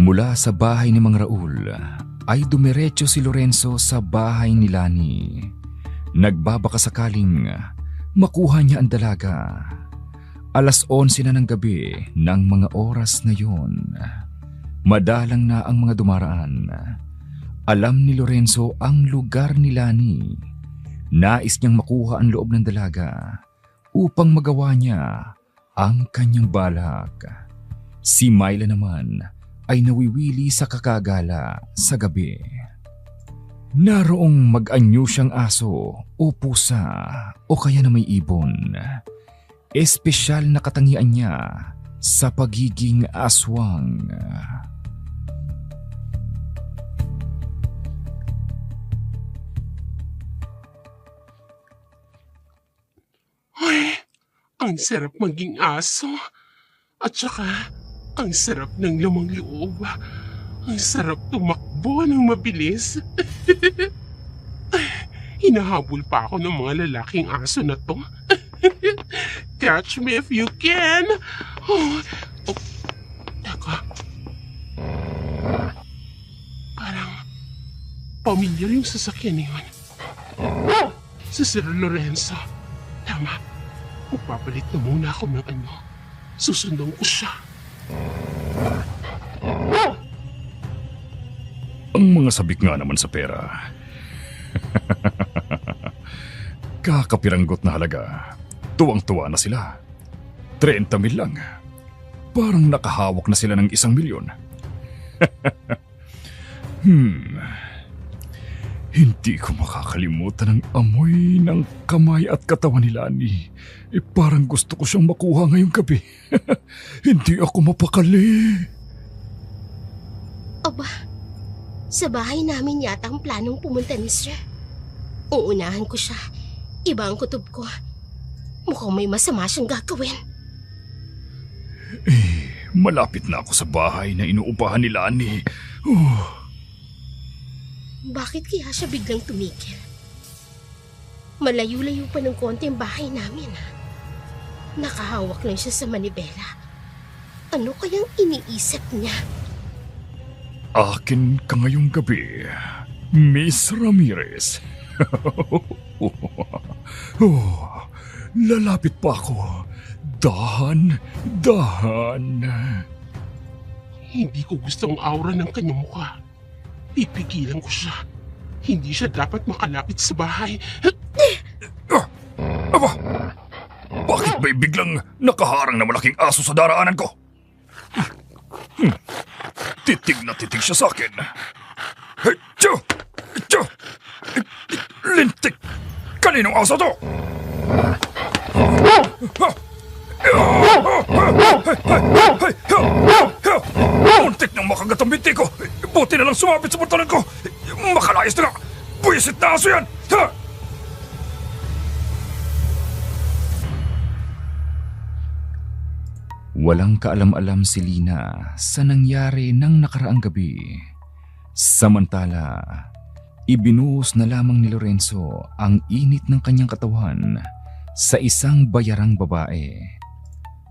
Mula sa bahay ni Mang Raul ay dumiretso si Lorenzo sa bahay ni Lani. Nagbabaka sakaling makuha niya ang dalaga. 11:00 na ng gabi ng mga oras na yon. Madalang na ang mga dumaraan. Alam ni Lorenzo ang lugar ni Lani. Nais niyang makuha ang loob ng dalaga upang magawa niya ang kanyang balak. Si Myla naman ay nawiwili sa kakagala sa gabi. Naroong mag-anyo siyang aso o pusa o kaya na may ibon. Espesyal na katangian niya sa pagiging aswang. Ay, ang sarap maging aso. At saka, ang sarap ng lamang loob. Ang sarap tumakbo ng mabilis. Hinahabol pa ako ng mga lalaking aso na to. Catch me if you can. Teka. Parang pamilyar yung sasakyan niyon. Si Sir Lorenzo. Tama. Magpapalit na muna ako ng ano. Susundan ko siya. Ang mga sabik nga naman sa pera. Kakapiranggot na halaga. Tuwang-tuwa na sila. 30,000 lang. Parang nakahawak na sila ng 1,000,000. Hindi ko makakalimutan ang amoy ng kamay at katawan ni Lani. Parang gusto ko siyang makuha ngayong gabi. Hindi ako mapakali. Aba, sa bahay namin yata ang planong pumunta ni Sir. Uunahan ko siya. Iba ang kutob ko. Mukhang may masama siyang gagawin. Malapit na ako sa bahay na inuupahan ni Lani. Bakit kaya siya biglang tumigil? Malayo-layo pa ng konti ang bahay namin. Nakahawak lang siya sa manibela. Ano kayang iniisip niya? Akin ka ngayong gabi, Miss Ramirez. Lalapit pa ako. Dahan. Hindi ko gusto ang aura ng kanyang mukha. Pipigilan ko siya. Hindi siya dapat makalapit sa bahay. Aba! Bakit ba'y biglang nakaharang na malaking aso sa daraanan ko? Titig na titig siya sa akin. Lintik! Kaninong aso to? Muntik nang makagat ang binti ko. Buti na lang sumabit sa pantalon ko. Makalayas na nga. Buwisit na aso yan. Walang kaalam-alam si Lina sa nangyari ng nakaraang gabi. Samantala, ibinuhos na lamang ni Lorenzo ang init ng kanyang katawan sa isang bayarang babae.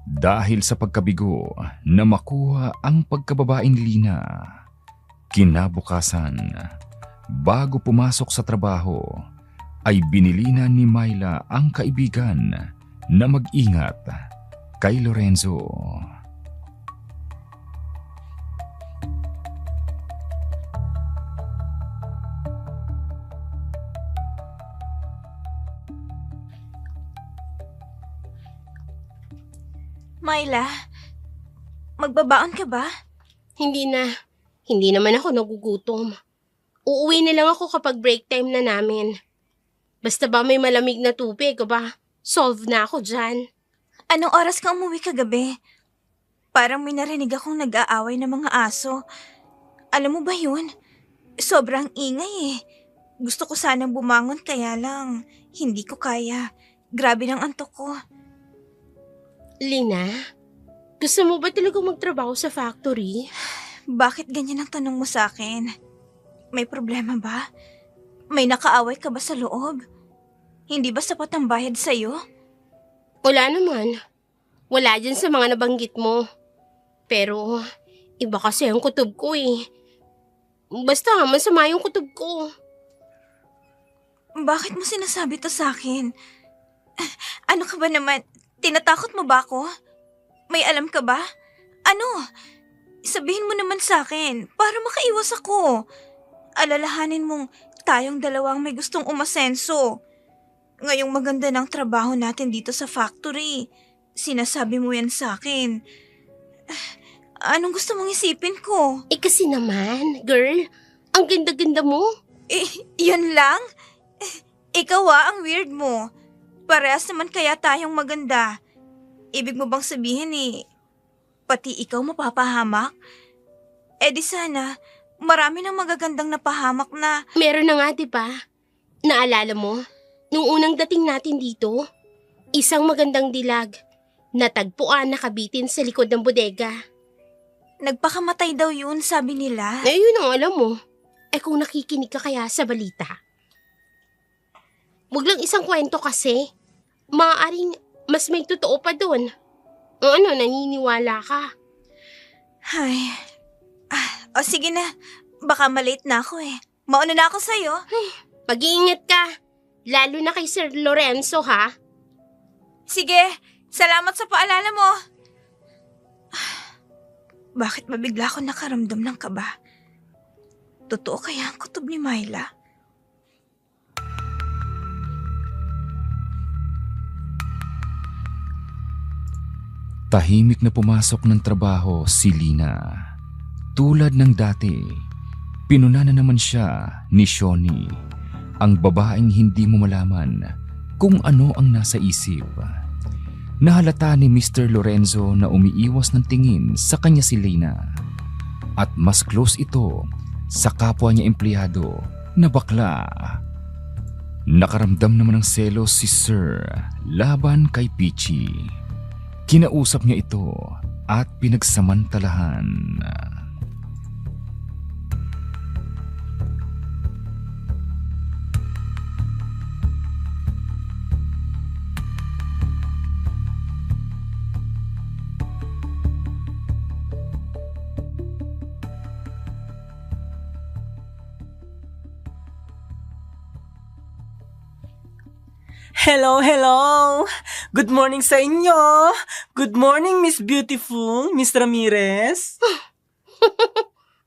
Dahil sa pagkabigo na makuha ang pagkababae ni Lina, kinabukasan, bago pumasok sa trabaho, ay binilina ni Myla ang kaibigan na mag-ingat kay Lorenzo. Myla, magbabaon ka ba? Hindi na. Hindi naman ako nagugutom. Uuwi na lang ako kapag break time na namin. Basta ba may malamig na tubig, ba? Solve na ako dyan. Anong oras ka umuwi kagabi? Parang may narinig akong nag-aaway ng mga aso. Alam mo ba yun? Sobrang ingay eh. Gusto ko sanang bumangon kaya lang hindi ko kaya. Grabe ng antok ko. Lina, gusto mo ba talagang magtrabaho sa factory? Bakit ganyan ang tanong mo sa akin? May problema ba? May nakaaway ka ba sa loob? Hindi ba sapat ang bayad sa'yo? Wala naman. Wala dyan sa mga nabanggit mo. Pero, iba kasi ang kutob ko eh. Basta, masama yung kutob ko. Bakit mo sinasabi to sa akin? Ano ka ba naman? Tinatakot mo ba ako? May alam ka ba? Ano? Sabihin mo naman sa akin para makaiwas ako. Alalahanin mong tayong dalawang may gustong umasenso. Ngayong maganda ng trabaho natin dito sa factory. Sinasabi mo yan sa akin. Anong gusto mong isipin ko? Eh kasi naman, girl, ang ganda-ganda mo. Yun lang? Ikaw ang weird mo. Parehas naman kaya tayong maganda. Ibig mo bang sabihin pati ikaw mapapahamak? Di sana, marami ng magagandang napahamak na... Meron na nga, diba? Naalala mo, nung unang dating natin dito, isang magandang dilag. Natagpuan nakabitin sa likod ng bodega. Nagpakamatay daw yun, sabi nila. Eh, yun ang alam mo. Eh kung nakikinig ka kaya sa balita. Huwag lang isang kwento kasi. Maaaring mas may totoo pa doon. O ano, naniniwala ka? Ay. O sige na. Baka malate na ako eh. Mauna na ako sa'yo. Mag-iingat ka. Lalo na kay Sir Lorenzo, ha? Sige. Salamat sa paalala mo. Bakit mabigla ako nakaramdam ng kaba? Totoo kaya ang kutob ni Myla? Tahimik na pumasok ng trabaho si Lina. Tulad ng dati, pinuna na naman siya ni Shoni, ang babaeng hindi mo malaman kung ano ang nasa isip. Nahalata ni Mr. Lorenzo na umiiwas ng tingin sa kanya si Lina at mas close ito sa kapwa niya empleyado na bakla. Nakaramdam naman ng selos si Sir laban kay Peachy. Kinausap niya ito at pinagsamantalahan. Hello, hello! Good morning sa inyo! Good morning, Miss Beautiful, Miss Ramirez.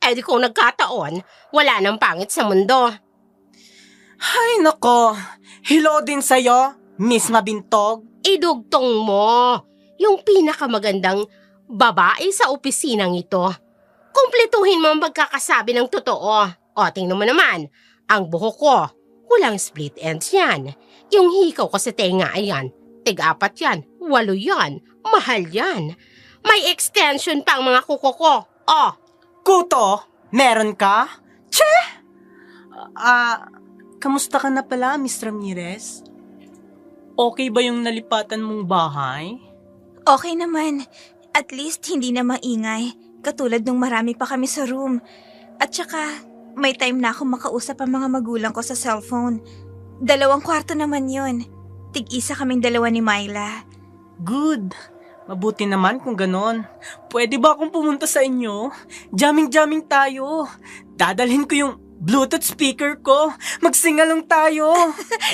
Eh di kung nagkataon, wala nang pangit sa mundo. Ay nako, hello din sa'yo, Miss Mabintog. Idugtong mo yung pinakamagandang babae sa opisinang ito. Kumpletuhin mo ang pagkakasabi ng totoo. O, tingnan mo naman, ang buhok ko, walang split ends yan. Yung hikaw ko sa tenga, ayan, tig-4 yan, 8 yan, mahal yan. May extension pa ang mga kuko ko. O, Kuto, meron ka? Che! Kamusta ka na pala, Miss Ramirez? Okay ba yung nalipatan mong bahay? Okay naman. At least hindi na maingay. Katulad nung marami pa kami sa room. At saka, may time na ako makausap ang mga magulang ko sa cellphone. 2 kwarto naman yun. Tig-isa kaming 2 ni Myla. Good. Mabuti naman kung ganon. Pwede ba akong pumunta sa inyo? Jamming-jamming tayo. Dadalhin ko yung Bluetooth speaker ko. Magsingalong tayo.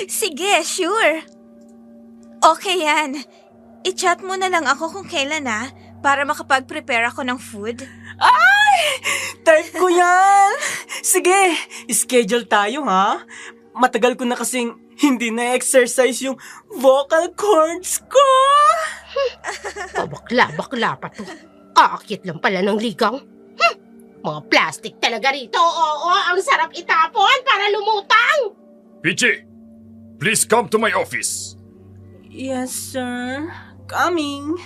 Sige, sure. Okay yan. I-chat mo na lang ako kung kailan para makapag-prepare ako ng food. Ay! Type ko yan! Sige, schedule tayo ha. Matagal ko na kasing hindi na-exercise yung vocal cords ko. bakla pa to. Aakit lang pala ng ligaw. Mga plastic talaga rito. Oo, ang sarap itapon para lumutang. Peachy, please come to my office. Yes, sir. Coming.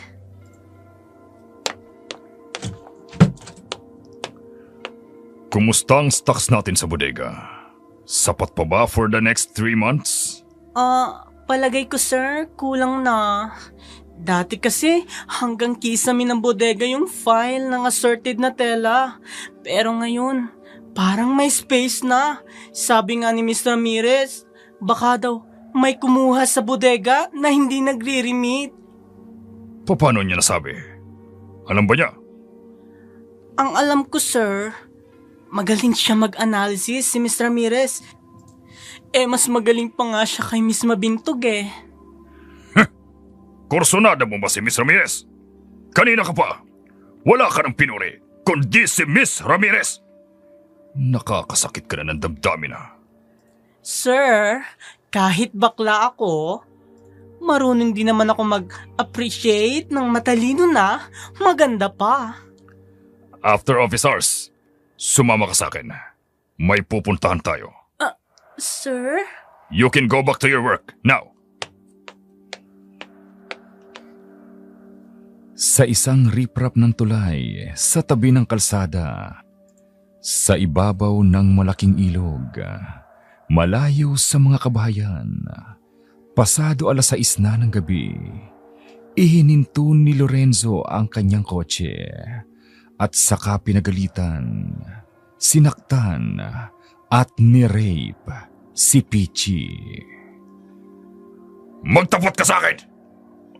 Kumusta ang stocks natin sa bodega? Sapat pa ba for the next 3 months? Palagay ko, sir, kulang na. Dati kasi hanggang kisame ng bodega yung file ng assorted na tela. Pero ngayon, parang may space na. Sabi nga ni Mr. Ramirez, baka daw may kumuha sa bodega na hindi nagre-remit. Paano niya nasabi? Alam ba niya? Ang alam ko, sir, magaling siya mag-analysis si Mr. Ramirez. Mas magaling pa nga siya kay Miss Mabintog eh. Kursonada mo ba si Miss Ramirez? Kanina ka pa. Wala ka ng pinuri, kundi si Miss Ramirez. Nakakasakit ka na ng damdamin Sir, kahit bakla ako, marunong din naman ako mag-appreciate ng matalino na maganda pa. After office hours, sumama ka sa akin. May pupuntahan tayo. Sir? You can go back to your work now. Sa isang riprap ng tulay sa tabi ng kalsada, sa ibabaw ng malaking ilog, malayo sa mga kabahayan, pasado 6:00 na ng gabi, Ihininto ni Lorenzo ang kanyang kotse at saka pinagalitan, sinaktan at ni-rape si Peachy. Magtapat ka sa akin!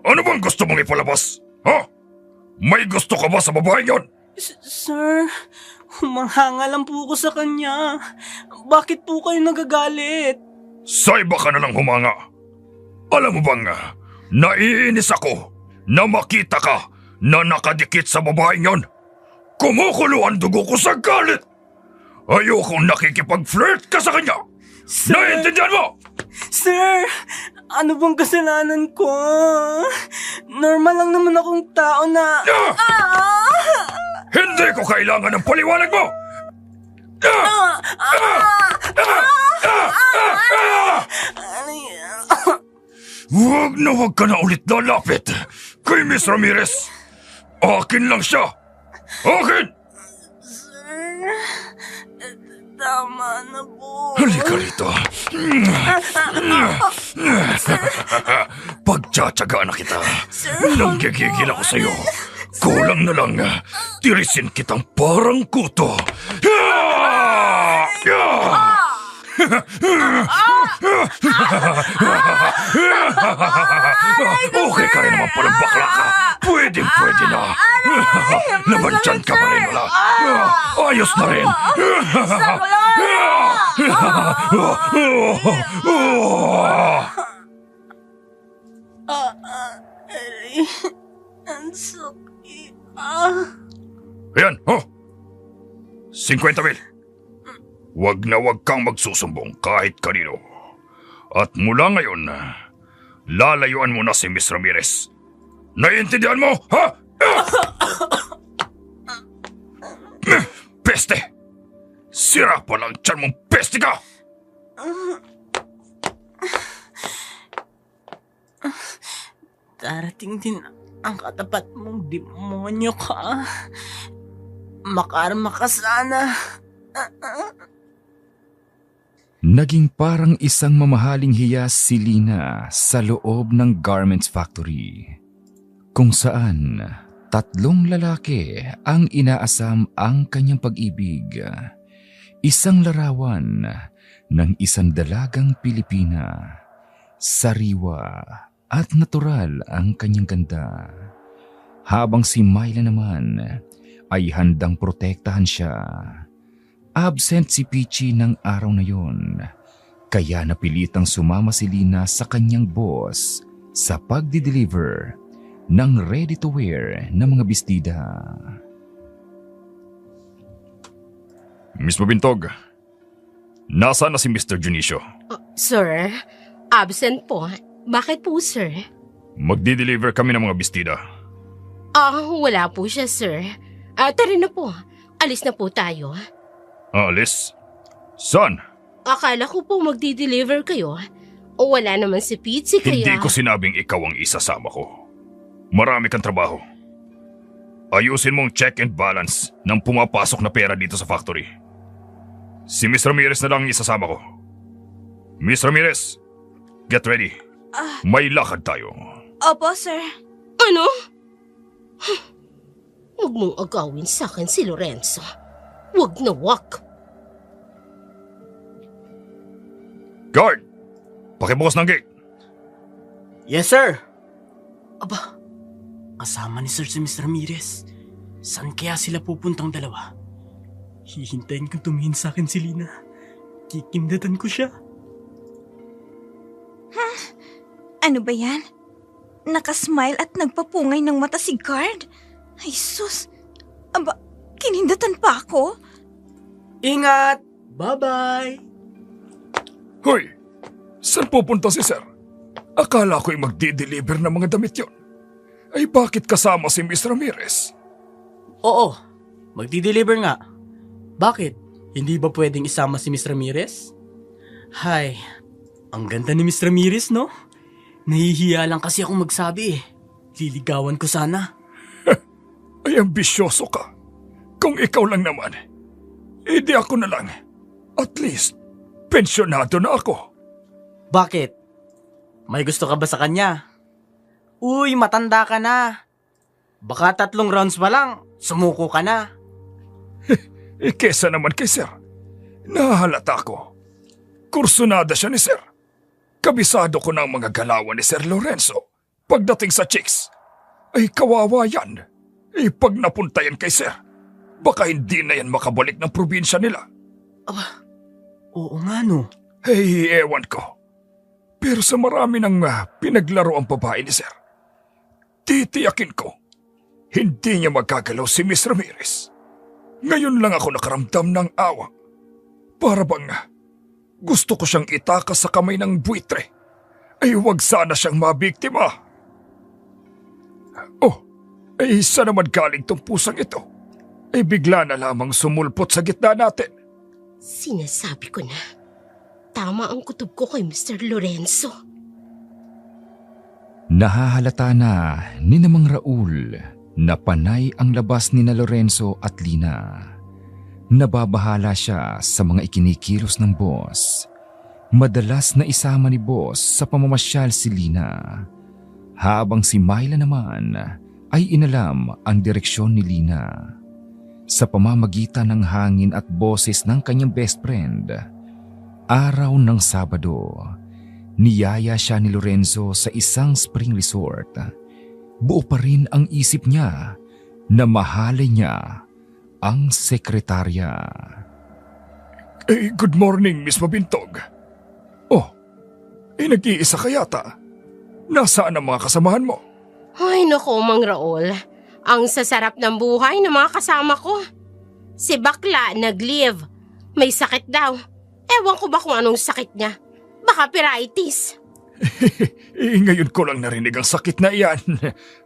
Ano bang gusto mong ipalabas? Ha? May gusto ka ba sa babae yon? Sir, humahanga lang po ako sa kanya. Bakit po kayo nagagalit? Sa iba ka na lang humanga. Alam mo bang naiinis ako na makita ka na nakadikit sa babaeng yon? Kumukulo ang dugo ko sa galit. Ayokong nakikipag-flirt ka sa kanya. Sir! Naiintindihan mo? Sir, ano bang kasalanan ko? Normal lang naman akong tao na... Hindi ko kailangan ng paliwanag mo! Huwag na huwag ka na ulit lalapit kay Miss Ramirez. Akin lang siya. Akin! Tama na po. Halika rito. Pagtsatsagaan na kita. Nanggigigil ako sa'yo. Kulang na lang. Tirisin kitang parang kuto. Okay ka rin naman palang bakla ka. Pwede na. Nabantyan ka pa rin wala. Ayos na rin. Ang sakit. Ayan, 50,000. Wag na wag kang magsusumbong kahit kanino. At mula ngayon, lalayuan mo na si Miss Ramirez. Naiintindihan mo, ha? Peste! Sira pa lang tiyan mong peste ka! Darating din ang katapat mong demonyo ka. Makarma ka sana. Naging parang isang mamahaling hiyas si Lina sa loob ng garments factory, kung saan 3 lalaki ang inaasam ang kanyang pag-ibig. Isang larawan ng isang dalagang Pilipina. Sariwa at natural ang kanyang ganda. Habang si Myla naman ay handang protektahan siya. Absent si Peachy ng araw na yon, kaya napilitang sumama si Lina sa kanyang boss sa pagdi-deliver ng ready-to-wear na mga bestida. Miss Mabintog, nasaan na si Mr. Junicio? Sir, absent po. Bakit po, sir? Magdi-deliver kami ng mga bestida. Wala po siya, sir. Tara na po. Alis na po tayo. Alis? Saan? Akala ko po magdi-deliver kayo. O wala naman si Peachy kaya... Hindi ko sinabing ikaw ang isasama ko. Marami kang trabaho. Ayusin mong check and balance ng pumapasok na pera dito sa factory. Si Miss Ramirez na lang ang isasama ko. Miss Ramirez, get ready. May lakad tayo. Opo, sir. Ano? Huwag mong agawin sa akin si Lorenzo. Huwag na wag. Guard! Pakibukas ng gate. Yes, sir. Aba, kasama ni Sir si Mr. Ramirez. Saan kaya sila pupuntang dalawa? Hihintayin kong tumingin sa akin si Lina. Kikindatan ko siya. Ano ba yan? Nakasmile at nagpapungay ng mata si guard? Ay sus! Aba, kinindatan pa ako? Ingat! Bye-bye! Hoy! Saan pupunta si Sir? Akala ko'y magdi-deliver ng mga damit yon. Ay bakit kasama si Miss Ramirez? Oo, magdi-deliver nga. Bakit? Hindi ba pwedeng isama si Miss Ramirez? Hay, ang ganda ni Miss Ramirez, no? Nahihiya lang kasi akong magsabi eh. Liligawan ko sana. Ay ambisyoso ka. Kung ikaw lang naman, edi ako na lang. At least, pensyonado na ako. Bakit? May gusto ka ba sa kanya? Uy, matanda ka na. Baka 3 rounds pa lang, sumuko ka na. Kesa naman kay Sir. Nahalata ko. Kursunada siya ni Sir. Kabisado ko ng mga galawan ni Sir Lorenzo. Pagdating sa chicks, ay kawawa yan. Pag napunta yan kay Sir, baka hindi na yan makabalik ng probinsya nila. Oo nga no. Ewan ko. Pero sa marami ng pinaglaro ang babae ni Sir, titiyakin ko, hindi niya magagalaw si Miss Ramirez. Ngayon lang ako nakaramdam ng awa. Para bang gusto ko siyang itakas sa kamay ng buitre. Ay huwag sana siyang mabiktima. Saan naman galing tong pusang ito? Bigla na lamang sumulpot sa gitna natin. Sinasabi ko na, tama ang kutob ko kay Mr. Lorenzo. Nahahalata na ni Namang Raul na panay ang labas ni na Lorenzo at Lina. Nababahala siya sa mga ikinikilos ng boss. Madalas na isama ni boss sa pamamasyal si Lina. Habang si Myla naman ay inalam ang direksyon ni Lina. Sa pamamagitan ng hangin at boses ng kanyang best friend, araw ng Sabado, niyaya siya ni Lorenzo sa isang spring resort. Buo pa rin ang isip niya na mahalin niya ang sekretarya. Good morning, Miss Mabintog. Nag-iisa ka yata. Nasaan ang mga kasamahan mo? Ay naku, Mang Raul. Ang sasarap ng buhay ng mga kasama ko. Si Bakla nag-leave. May sakit daw. Ewan ko ba kung anong sakit niya. Baka piritis. Ngayon ko lang narinig ang sakit na iyan.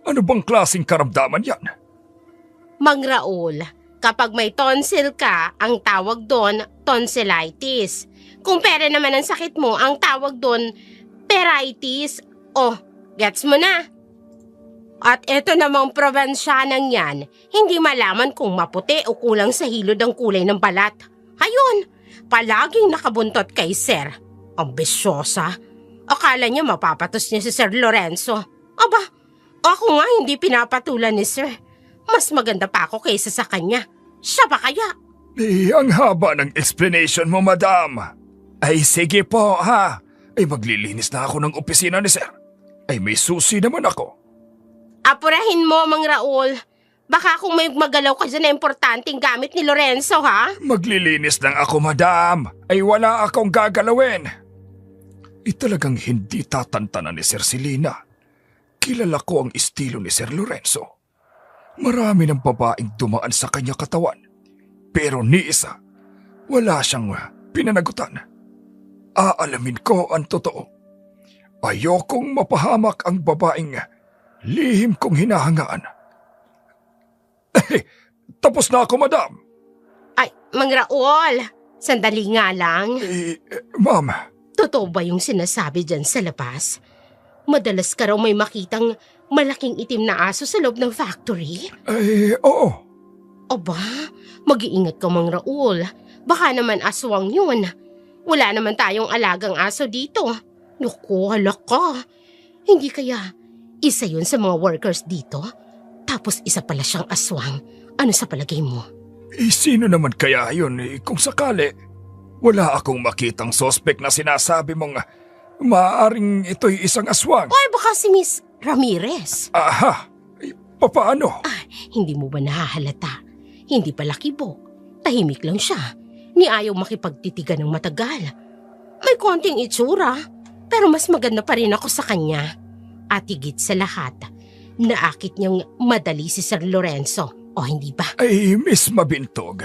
Ano bang klaseng karamdaman yan? Mang Raul, kapag may tonsil ka, ang tawag doon tonsillitis. Kung pere naman ang sakit mo, ang tawag doon peritis. Gets mo na? At eto namang probinsyanang yan, hindi malaman kung maputi o kulang sa hilod ang kulay ng balat. Ayun, palaging nakabuntot kay Sir. Ang bisyosa. Akala niya mapapatos niya si Sir Lorenzo. Aba, ako nga hindi pinapatulan ni Sir. Mas maganda pa ako kaysa sa kanya. Siya ba kaya? Ang haba ng explanation mo, madam. Sige po, ha? Maglilinis na ako ng opisina ni Sir. May susi naman ako. Apurahin mo, Mang Raul. Baka kung may magalaw ka dyan na importanteng gamit ni Lorenzo, ha? Maglilinis lang ako, madam. Wala akong gagalawin. Talagang hindi tatantanan ni Sir Silina. Kilala ko ang estilo ni Sir Lorenzo. Marami ng babaeng dumaan sa kanya katawan. Pero ni isa, wala siyang pinanagutan. Aalamin ko ang totoo. Ayokong mapahamak ang babaeng lihim kong hinahangaan. Tapos na ako, madam. Ay, Mang Raul, sandali nga lang. Ma'am. Totoo ba yung sinasabi dyan sa labas? Madalas ka raw may makitang malaking itim na aso sa loob ng factory? Oo. Aba, mag-iingat ka, Mang Raul. Baka naman aswang yun. Wala naman tayong alagang aso dito. Naku, halak ka. Hindi kaya isa yun sa mga workers dito? Tapos isa pala siyang aswang. Ano sa palagay mo? Sino naman kaya yun kung sakali? Wala akong makitang sospek na sinasabi mong maaaring ito'y isang aswang. Ay, baka si Miss Ramirez. Aha! Papaano? Hindi mo ba nahahalata? Hindi pala kibo. Tahimik lang siya. Ni ayaw makipagtitigan ng matagal. May konting itsura, pero mas maganda pa rin ako sa kanya. At higit sa lahat, naakit niyang madali si Sir Lorenzo. O hindi ba? Miss Mabintog,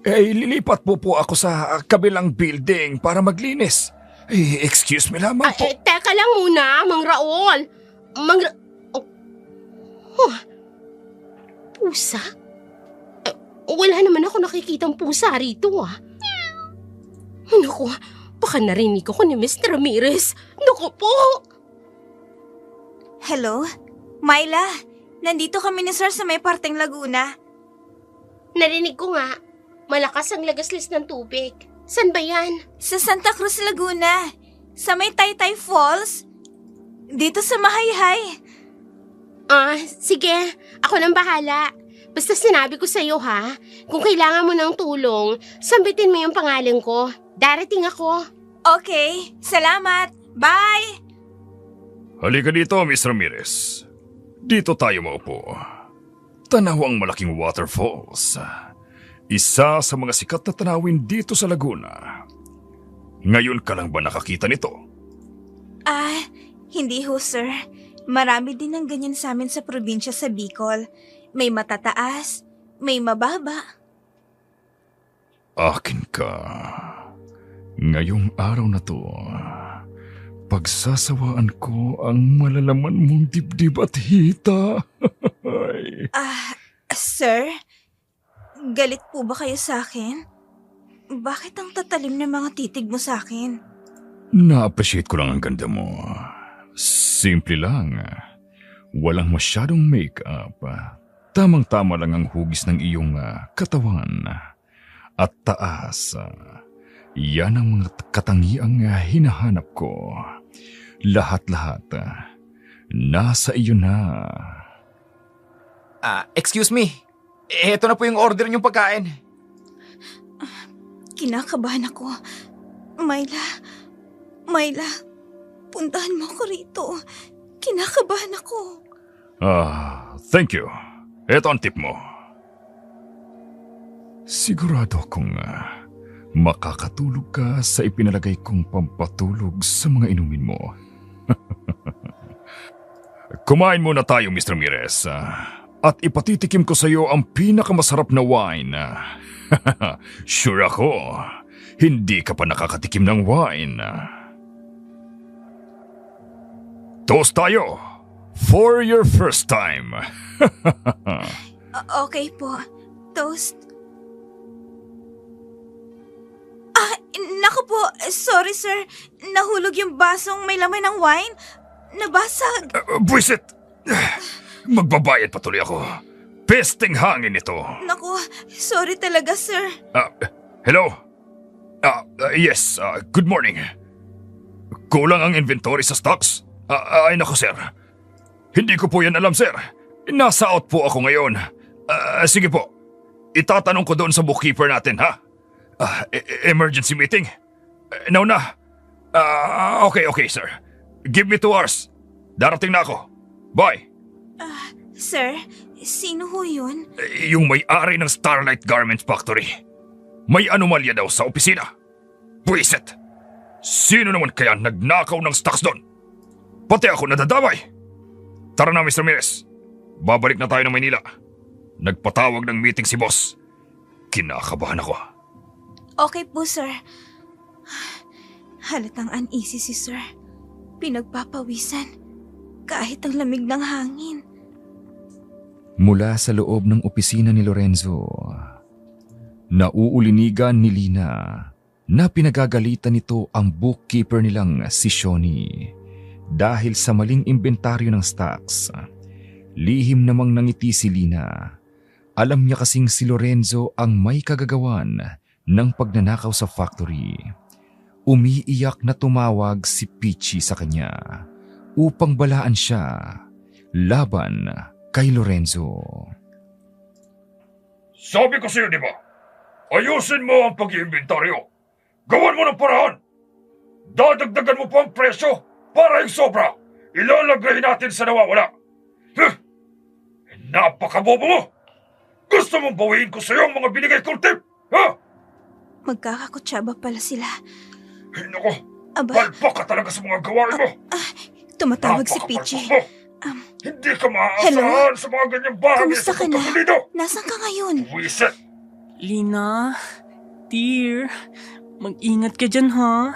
lilipat po ako sa kabilang building para maglinis. Excuse me lamang po. Teka lang muna, Mang Raul. Pusa? Wala naman ako nakikitang pusa rito, Naku, baka narinig ako ni Mr. Ramirez. Naku po! Hello? Myla, nandito kami ni Sir sa may parteng Laguna. Narinig ko nga. Malakas ang lagaslis ng tubig. San ba yan? Sa Santa Cruz, Laguna. Sa may Taytay Falls. Dito sa Mahayhay. Sige. Ako nang bahala. Basta sinabi ko sa'yo ha, kung kailangan mo ng tulong, sambitin mo yung pangalan ko. Darating ako. Okay, salamat. Bye! Halika dito, Miss Ramirez. Dito tayo maupo. Tanaw ang malaking waterfalls. Isa sa mga sikat na tanawin dito sa Laguna. Ngayon ka lang ba nakakita nito? Hindi ho, sir. Marami din ng ganyan sa amin sa probinsya sa Bicol. May matataas, may mababa. Akin ka. Ngayong araw na to, pagsasawaan ko ang malalaman mong dibdib at hita. Sir? Galit po ba kayo sa akin? Bakit ang tatalim ng mga titig mo sa akin? Na-appreciate ko lang ang ganda mo. Simple lang. Walang masyadong make-up. Tamang-tama lang ang hugis ng iyong katawan. At taas. Yan ang mga katangiang hinahanap ko. Lahat-lahat. Nasa iyo na. Excuse me. Ito na po yung order niyong pagkain. Kinakabahan ako. Myla, puntahan mo ako rito. Kinakabahan ako. Thank you. Ito ang tip mo. Sigurado akong makakatulog ka sa ipinalagay kong pampatulog sa mga inumin mo. Kumain muna tayo, Mr. Ramirez. At ipatitikim ko sa iyo ang pinakamasarap na wine. Sure ako, hindi ka pa nakakatikim ng wine. Toast tayo for your first time. Okay po. Toast. Naku po. Sorry, sir. Nahulog yung basong may laman ng wine. Nabasag. Buisit! Magbabayad patuloy ako. Pesteng hangin ito. Naku, sorry talaga, sir. Hello? Yes, good morning. Kulang ang inventory sa stocks? Ay naku, sir. Hindi ko po yan alam, sir. Nasa out po ako ngayon. Sige po. Itatanong ko doon sa bookkeeper natin, ha? Emergency meeting? Now na. Okay, sir. Give me 2 hours. Darating na ako. Bye. Sir, sino ho yun? Yung may-ari ng Starlight Garment Factory. May anomalya daw sa opisina. Buisit! Sino naman kaya nagnakaw ng stocks doon? Pati ako nadadamay. Tara na, Mr. Ramirez. Babalik na tayo ng Maynila. Nagpatawag ng meeting si boss. Kinakabahan ako. Okay po, sir. Halatang uneasy si sir. Pinagpapawisan. Kahit ang lamig ng hangin. Mula sa loob ng opisina ni Lorenzo, nauulinigan ni Lina na pinagagalitan nito ang bookkeeper nilang si Shoni dahil sa maling inventaryo ng stocks. Lihim namang nangiti si Lina. Alam niya kasing si Lorenzo ang may kagagawan ng pagnanakaw sa factory. Umiiyak na tumawag si Peachy sa kanya upang balaan siya laban kay Lorenzo. Sabi ko sa'yo, di ba? Ayusin mo ang pag-iimbentaryo. Gawan mo ng paraan. Dadagdagan mo pa ang presyo para yung sobra. Ilalagay natin sa nawawala. Napakabobo mo. Gusto mong bawiin ko sa'yo ang mga binigay kong tip, ha? Magkakakutsaba pala sila. Naku, Aba, palpak ka talaga sa mga gawain mo. tumatawag si Peachy. Hindi ka maaasahan sa mga ganyang bahagi Kumusta sa ka na? pagkapulido. Nasaan ka ngayon? Wiset! Lina, dear, mag-ingat ka dyan ha.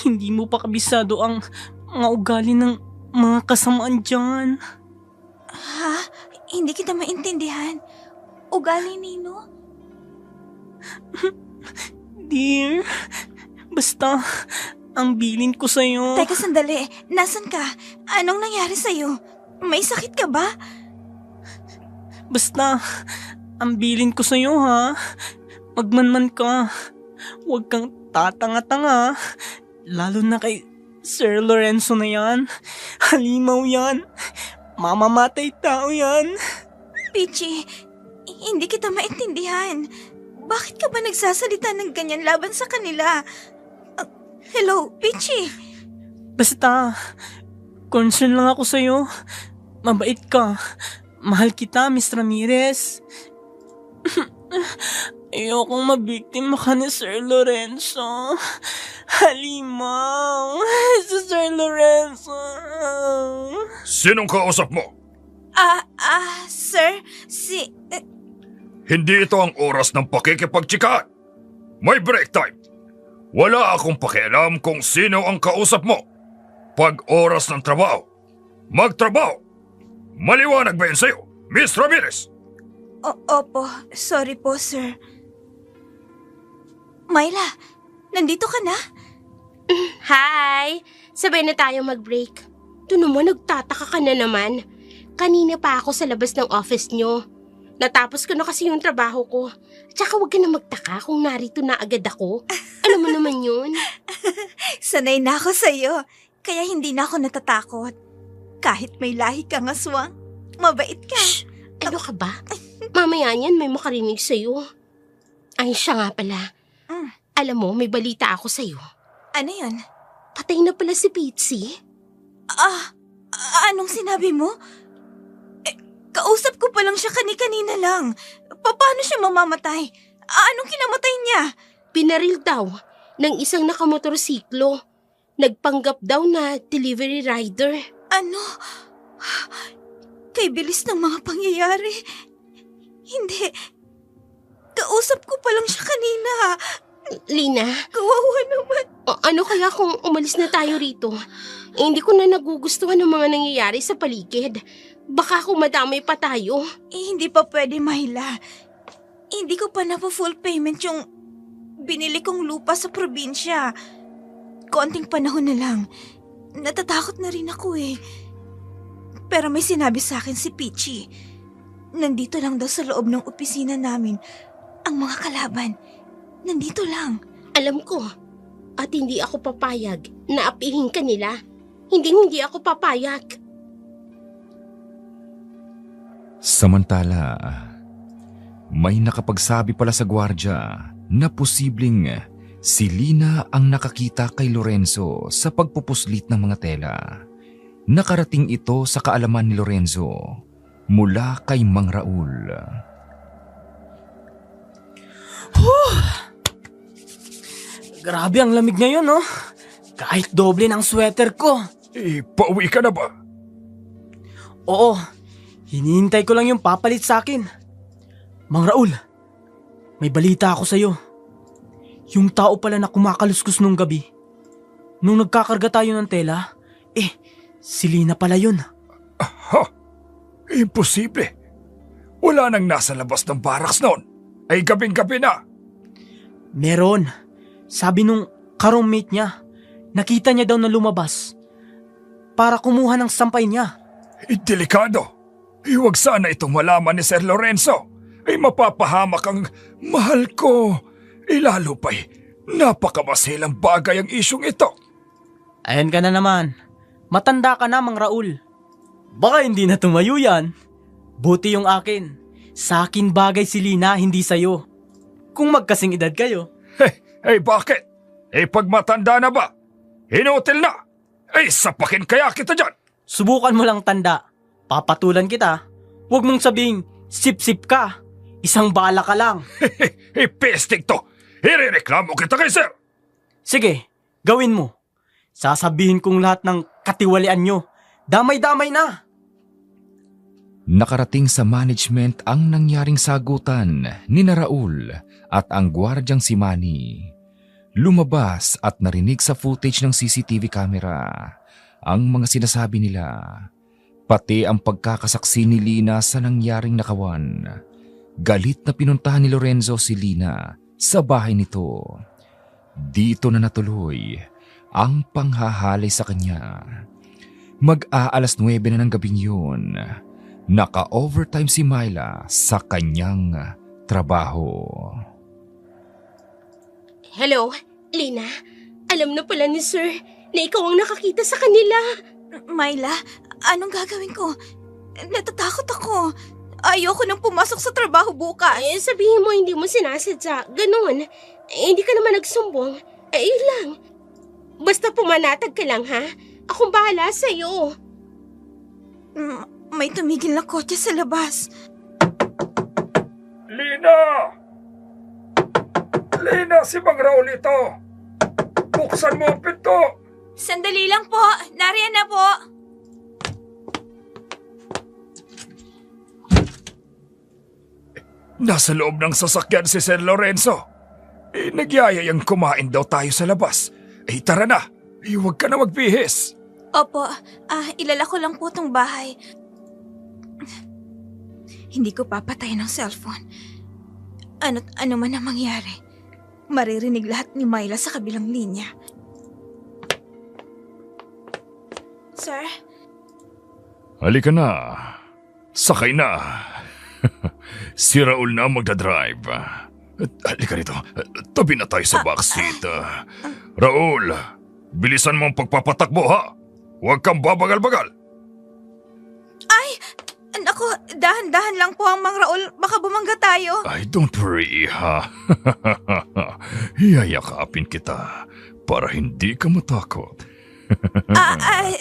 Hindi mo pa kabisado ang mga ugali ng mga kasamaan dyan. Ha? Hindi kita maintindihan. Ugali nino? Dear, basta ang bilin ko sa'yo. Teka sandali, nasan ka? Anong nangyari sa'yo? May sakit ka ba? Basta, ang bilin ko sa'yo ha. Magmanman ka. Huwag kang tatanga-tanga. Lalo na kay Sir Lorenzo na yan. Halimaw yan. Mamamatay tao yan. Peachy, hindi kita maintindihan. Bakit ka ba nagsasalita ng ganyan laban sa kanila? Hello, Peachy. Basta, concern lang ako sa'yo. Mabait ka. Mahal kita, Miss Ramirez. Ayokong mabiktima ka ni Sir Lorenzo. Halimaw, si Sir Lorenzo. Sinong kausap mo? Sir, Hindi ito ang oras ng pakikipagtsikaan. May break time. Wala akong pakialam kung sino ang kausap mo. Pag oras ng trabaho, magtrabaho. Maliwanag ba yun sa'yo, Miss Ramirez? Opo, sorry po, sir. Myla, nandito ka na? Hi! Sabay na tayo mag-break. Ito naman, nagtataka ka na naman. Kanina pa ako sa labas ng office nyo. Natapos ko na kasi yung trabaho ko. Tsaka huwag ka na magtaka kung narito na agad ako. Alam mo naman yun. Sanay na ako sa'yo, kaya hindi na ako natatakot. Kahit may lahi kang aswang, mabait ka. Shh! Ano ka ba? Mamaya niyan may makarinig sa'yo. Ay, siya nga pala. Alam mo, may balita ako sa'yo. Ano yun? Patay na pala si Pitsy. Anong sinabi mo? Kausap ko pa lang siya kanina lang. Paano siya mamamatay? Anong kinamatay niya? Pinaril daw ng isang nakamotorsiklo. Nagpanggap daw na delivery rider. Ano? Kay bilis ng mga pangyayari. Hindi. Kausap ko pa lang siya kanina. Lina? Kawawa naman. Ano kaya kung umalis na tayo rito? Hindi ko na nagugustuhan ng mga nangyayari sa paligid. Baka kung madamay pa tayo. Hindi pa pwede, Myla. Hindi ko pa full payment yung binili kong lupa sa probinsya. Konting panahon na lang. Natatakot na rin ako eh. Pero may sinabi sa akin si Peachy. Nandito lang daw sa loob ng opisina namin ang mga kalaban. Nandito lang. Alam ko. At hindi ako papayag na apihin ka nila. Hindi ako papayag. Samantala, may nakapagsabi pala sa gwardya na posibleng si Lina ang nakakita kay Lorenzo sa pagpupuslit ng mga tela. Nakarating ito sa kaalaman ni Lorenzo mula kay Mang Raul. Grabe ang lamig ngayon, no? Kahit doble ng sweater ko. Pauwi ka na ba? Oo, hinihintay ko lang yung papalit sa akin. Mang Raul, may balita ako sa'yo. Yung tao pala na kumakaluskos nung gabi, nung nagkakarga tayo ng tela, si Lina pala yun. Imposible. Wala nang nasa labas ng barracks noon. Ay gabing-gabi na. Meron. Sabi nung ka-roommate niya, nakita niya daw na lumabas para kumuha ng sampay niya. Delikado. Huwag sana itong malaman ni Sir Lorenzo. Ay mapapahamak ang mahal ko. Lalo pa'y napakamaselang bagay ang isyong ito. Ayan ka na naman. Matanda ka na, Mang Raul. Baka hindi na tumayo yan. Buti yung akin. Sa akin bagay si Lina, hindi sa'yo. Kung magkasing edad kayo. Bakit? Pag matanda na ba? Hinutil na. Sapakin kaya kita dyan. Subukan mo lang tanda. Papatulan kita. Huwag mong sabing, sip-sip ka. Isang bala ka lang. Pestig to. Irereklamo kita kay sir. Sige, gawin mo. Sasabihin kong lahat ng katiwalian nyo. Damay-damay na. Nakarating sa management ang nangyaring sagutan ni Raul at ang gwardyang si Manny. Lumabas at narinig sa footage ng CCTV camera ang mga sinasabi nila, pati ang pagkakasaksi ni Lina sa nangyaring nakawan. Galit na pinuntahan ni Lorenzo si Lina sa bahay nito. Dito na natuloy ang panghahalay sa kanya. Mag-aalas 9 na ng gabing yun. Naka-overtime si Myla sa kanyang trabaho. Hello, Lina. Alam na pala ni Sir na ikaw ang nakakita sa kanila. Myla, anong gagawin ko? Natatakot ako. Ayoko nang pumasok sa trabaho bukas. Sabihin mo hindi mo sinasadya. Ganun. Hindi ka naman nagsumbong. Yun lang. Basta pumanatag ka lang, ha? Akong bahala sa'yo. May tumigil na kotse sa labas. Lina! Lina, si Mang Raul ito! Buksan mo ang pinto! Sandali lang po. Nariyan na po. Nasa loob ng sasakyan si Sir Lorenzo. Nagyayayang kumain daw tayo sa labas. Tara na. Huwag ka na magbihis. Opo. Ilala ko lang po tong bahay. Hindi ko papatayin ang cellphone. Ano't ano man ang mangyari, maririnig lahat ni Myla sa kabilang linya. Sir? Halika na. Sakay na. Si Raul na magdadrive. Halika rito. Tabi na tayo sa backseat. Raul, bilisan mo ang pagpapatakbo ha. Huwag kang babagal-bagal. Ay! Naku, dahan-dahan lang po ang Mang Raul. Baka bumangga tayo. Ay, don't worry ha. Hiyayakapin kita para hindi ka matakot.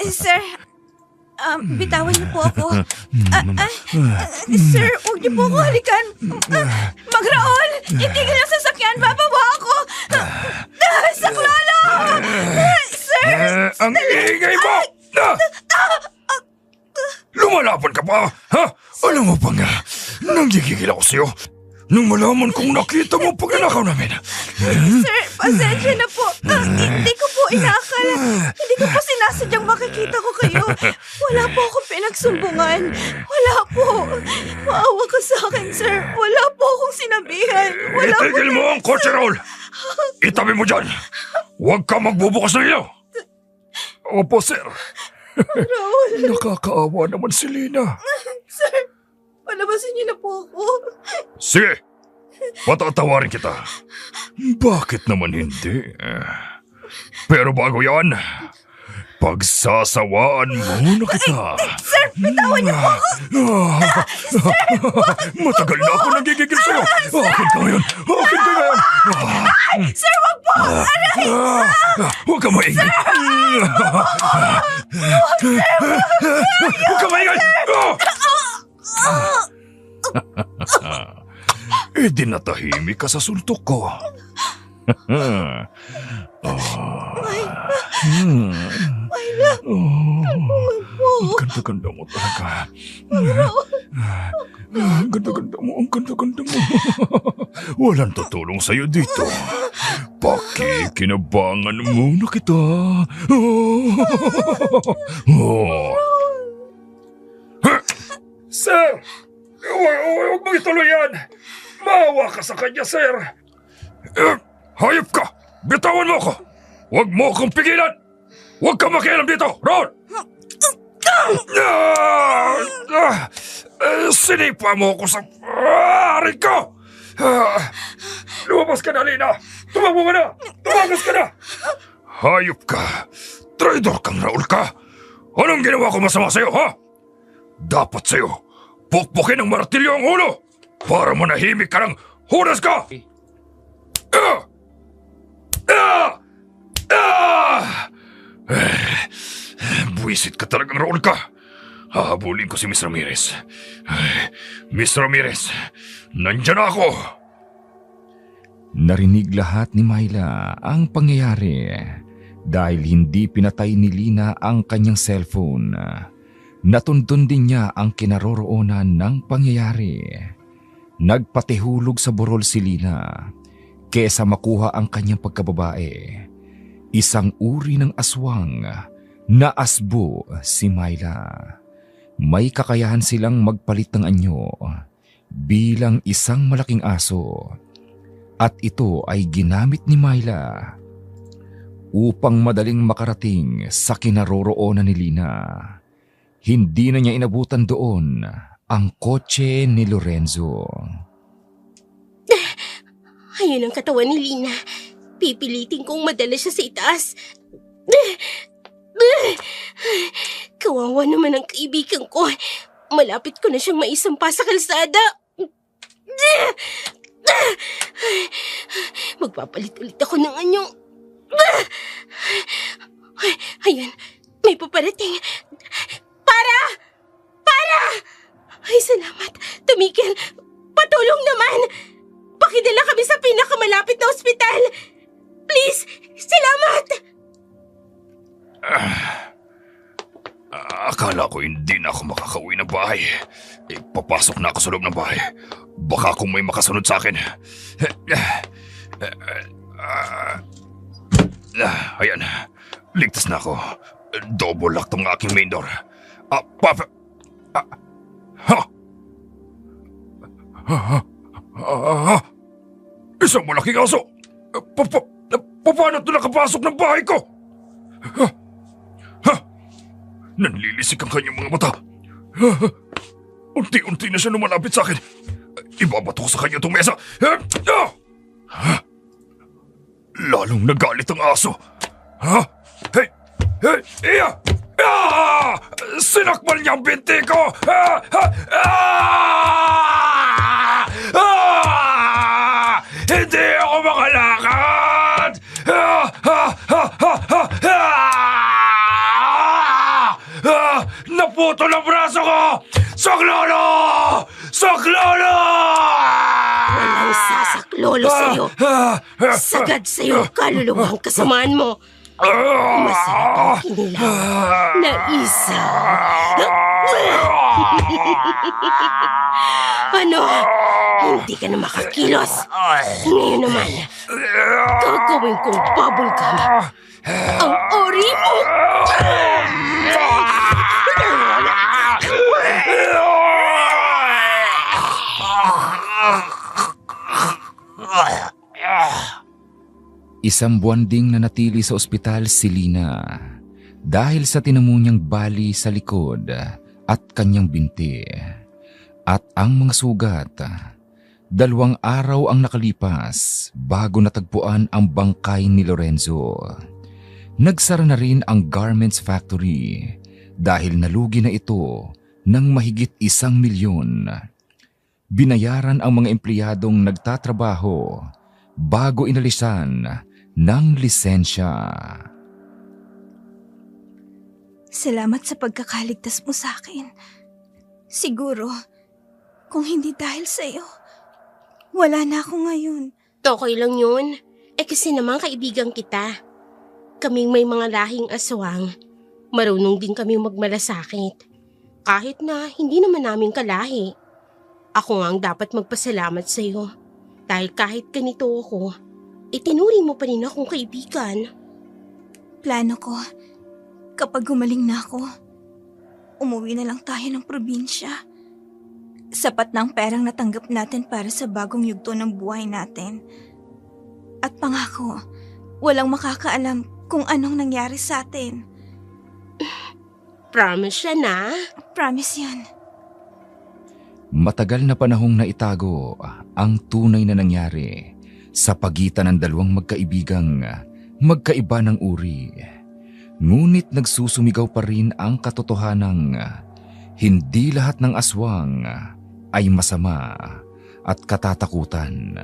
Sir, bitawan niyo po ako. Sir, huwag niyo po ako halikan. Mang Raul, itigil ang sasakyan. Babawa ako. Saklolo! Sir, Ang ingay mo! Lumalaban ka pa, ha? Alam mo pa nga, nanggigigil ako sa'yo. Nung malaman kong nakita mo ang pagnanakaw namin. Sir, pasensya na po. Hindi ko po inaakala. Hindi ko po sinasadyang makikita ko kayo. Wala po akong pinagsumbungan. Wala po. Maawa ka sa akin, sir. Wala po akong sinabihan. Wala po. Itigil mo ang kotse, Raul! Itabi mo dyan! Huwag ka magbubukas ng ilaw! Opo, sir. Raul. Nakakaawa naman si Lina. Sir, palabasin niyo na po ako. Sige, patatawarin kita. Bakit naman hindi? Pero bago yan, pagsasawaan muna kita. Sir, bitawan niyo po ako. Matagal na ako nagigigil sa'yo. Akin ka ngayon. Akin ka ngayon. Sir, wag po. Aray! Huwag ka maingay. Huwag ka maingay. Dinatahimik ka sa suntok ko. Myla, tulungan po. Ang ganda-ganda mo talaga. Ang ganda-ganda mo, ang ganda-ganda mo. Walang tutulong sa'yo dito. Pakikinabangan muna kita. Sir! Huwag mo ituloy yan! Maawa ka sa kanya, sir! Hayop ka! Bitawan mo ako! Huwag mo akong pigilan! Huwag ka makialam dito, Ron! Sinipa mo ako sa ari ko! Lumabas ka na, Lina! Tumakbo ka na! Tumagas ka na! Hayop ka! Traidor kang Raul ka! Anong ginawa ko masama sa'yo, ha? Dapat sa'yo, pukpukin ng martilyo ang ulo para manahimik ka ng hunas ka! Buwisit ka talagang Raul ka. Hahabulin ko si Miss Ramirez. Miss Ramirez, nandyan ako. Narinig lahat ni Myla ang pangyayari dahil hindi pinatay ni Lina ang kanyang cellphone. Natuntun din niya ang kinaroroonan ng pangyayari. Nagpatihulog sa burol si Lina kesa makuha ang kanyang pagkababae. Isang uri ng aswang na asbo si Myla. May kakayahan silang magpalit ng anyo bilang isang malaking aso. At ito ay ginamit ni Myla upang madaling makarating sa kinaroroonan ni Lina. Hindi na niya inabutan doon ang kotse ni Lorenzo. Ayun ang katawan ni Lina. Pipilitin kong madala siya sa itaas. Kawawa naman ang kaibigan ko. Malapit ko na siyang maisampa sa kalsada. Magpapalit ulit ako ng anyo. Ayan, may paparating. Para! Ay, salamat. Tumigil. Patulong naman. Pakidala kami sa pinakamalapit na ospital. Please, salamat. Akala ko hindi na ako makakauwi ng bahay. Papasok na ako sa loob ng bahay. Baka kung may makasunod sa akin. Ayan, ligtas na ako. Double lock tong aking main door. Isang malaking aso! Paano ito nakapasok ng bahay ko? Nanlilisik ang kanyang mga mata. Unti-unti na siya lumalapit sa akin. Ibabato ko sa kanya itong mesa. Lalong nagalit ang aso. Iya! Sinakmal niya ang binti ko! Hindi ako makalakad! Naputol ang braso ko! Saklolo! Saklolo! Walang sasaklolo sa'yo. Sagad sa'yo ang kaluluwang kasamaan mo. Masarap ang kinilaw na isa. Ano? Hindi ka na makakilos. Ngayon naman, gagawin kong bubble gum ang ori mo. Isang buwan ding nanatili sa ospital si Lina dahil sa tinamo niyang bali sa likod at kanyang binti. At ang mga sugat, 2 araw ang nakalipas bago natagpuan ang bangkay ni Lorenzo. Nagsara na rin ang garments factory dahil nalugi na ito ng mahigit 1 milyon. Binayaran ang mga empleyadong nagtatrabaho bago inalisan ng lisensya. Salamat sa pagkakaligtas mo sa akin. Siguro, kung hindi dahil sa'yo, wala na ako ngayon. Okay lang yun. Kasi naman kaibigan kita. Kaming may mga lahing aswang. Marunong din kami magmalasakit. Kahit na hindi naman namin kalahi. Ako nga ang dapat magpasalamat sa'yo. Dahil kahit ganito ako, itinuri mo pa rin akong kaibigan. Plano ko, kapag gumaling na ako, umuwi na lang tayo ng probinsya. Sapat na ang perang natanggap natin para sa bagong yugto ng buhay natin. At pangako, walang makakaalam kung anong nangyari sa atin. Promise siya na? Promise yan. Matagal na panahong naitago ang tunay na nangyari sa pagitan ng 2 magkaibigang magkaiba ng uri. Ngunit nagsusumigaw pa rin ang katotohanang hindi lahat ng aswang ay masama at katatakutan.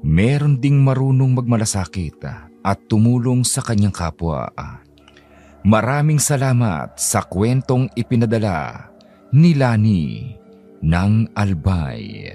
Meron ding marunong magmalasakit at tumulong sa kanyang kapwa. Maraming salamat sa kwentong ipinadala ni Lani ng Albay.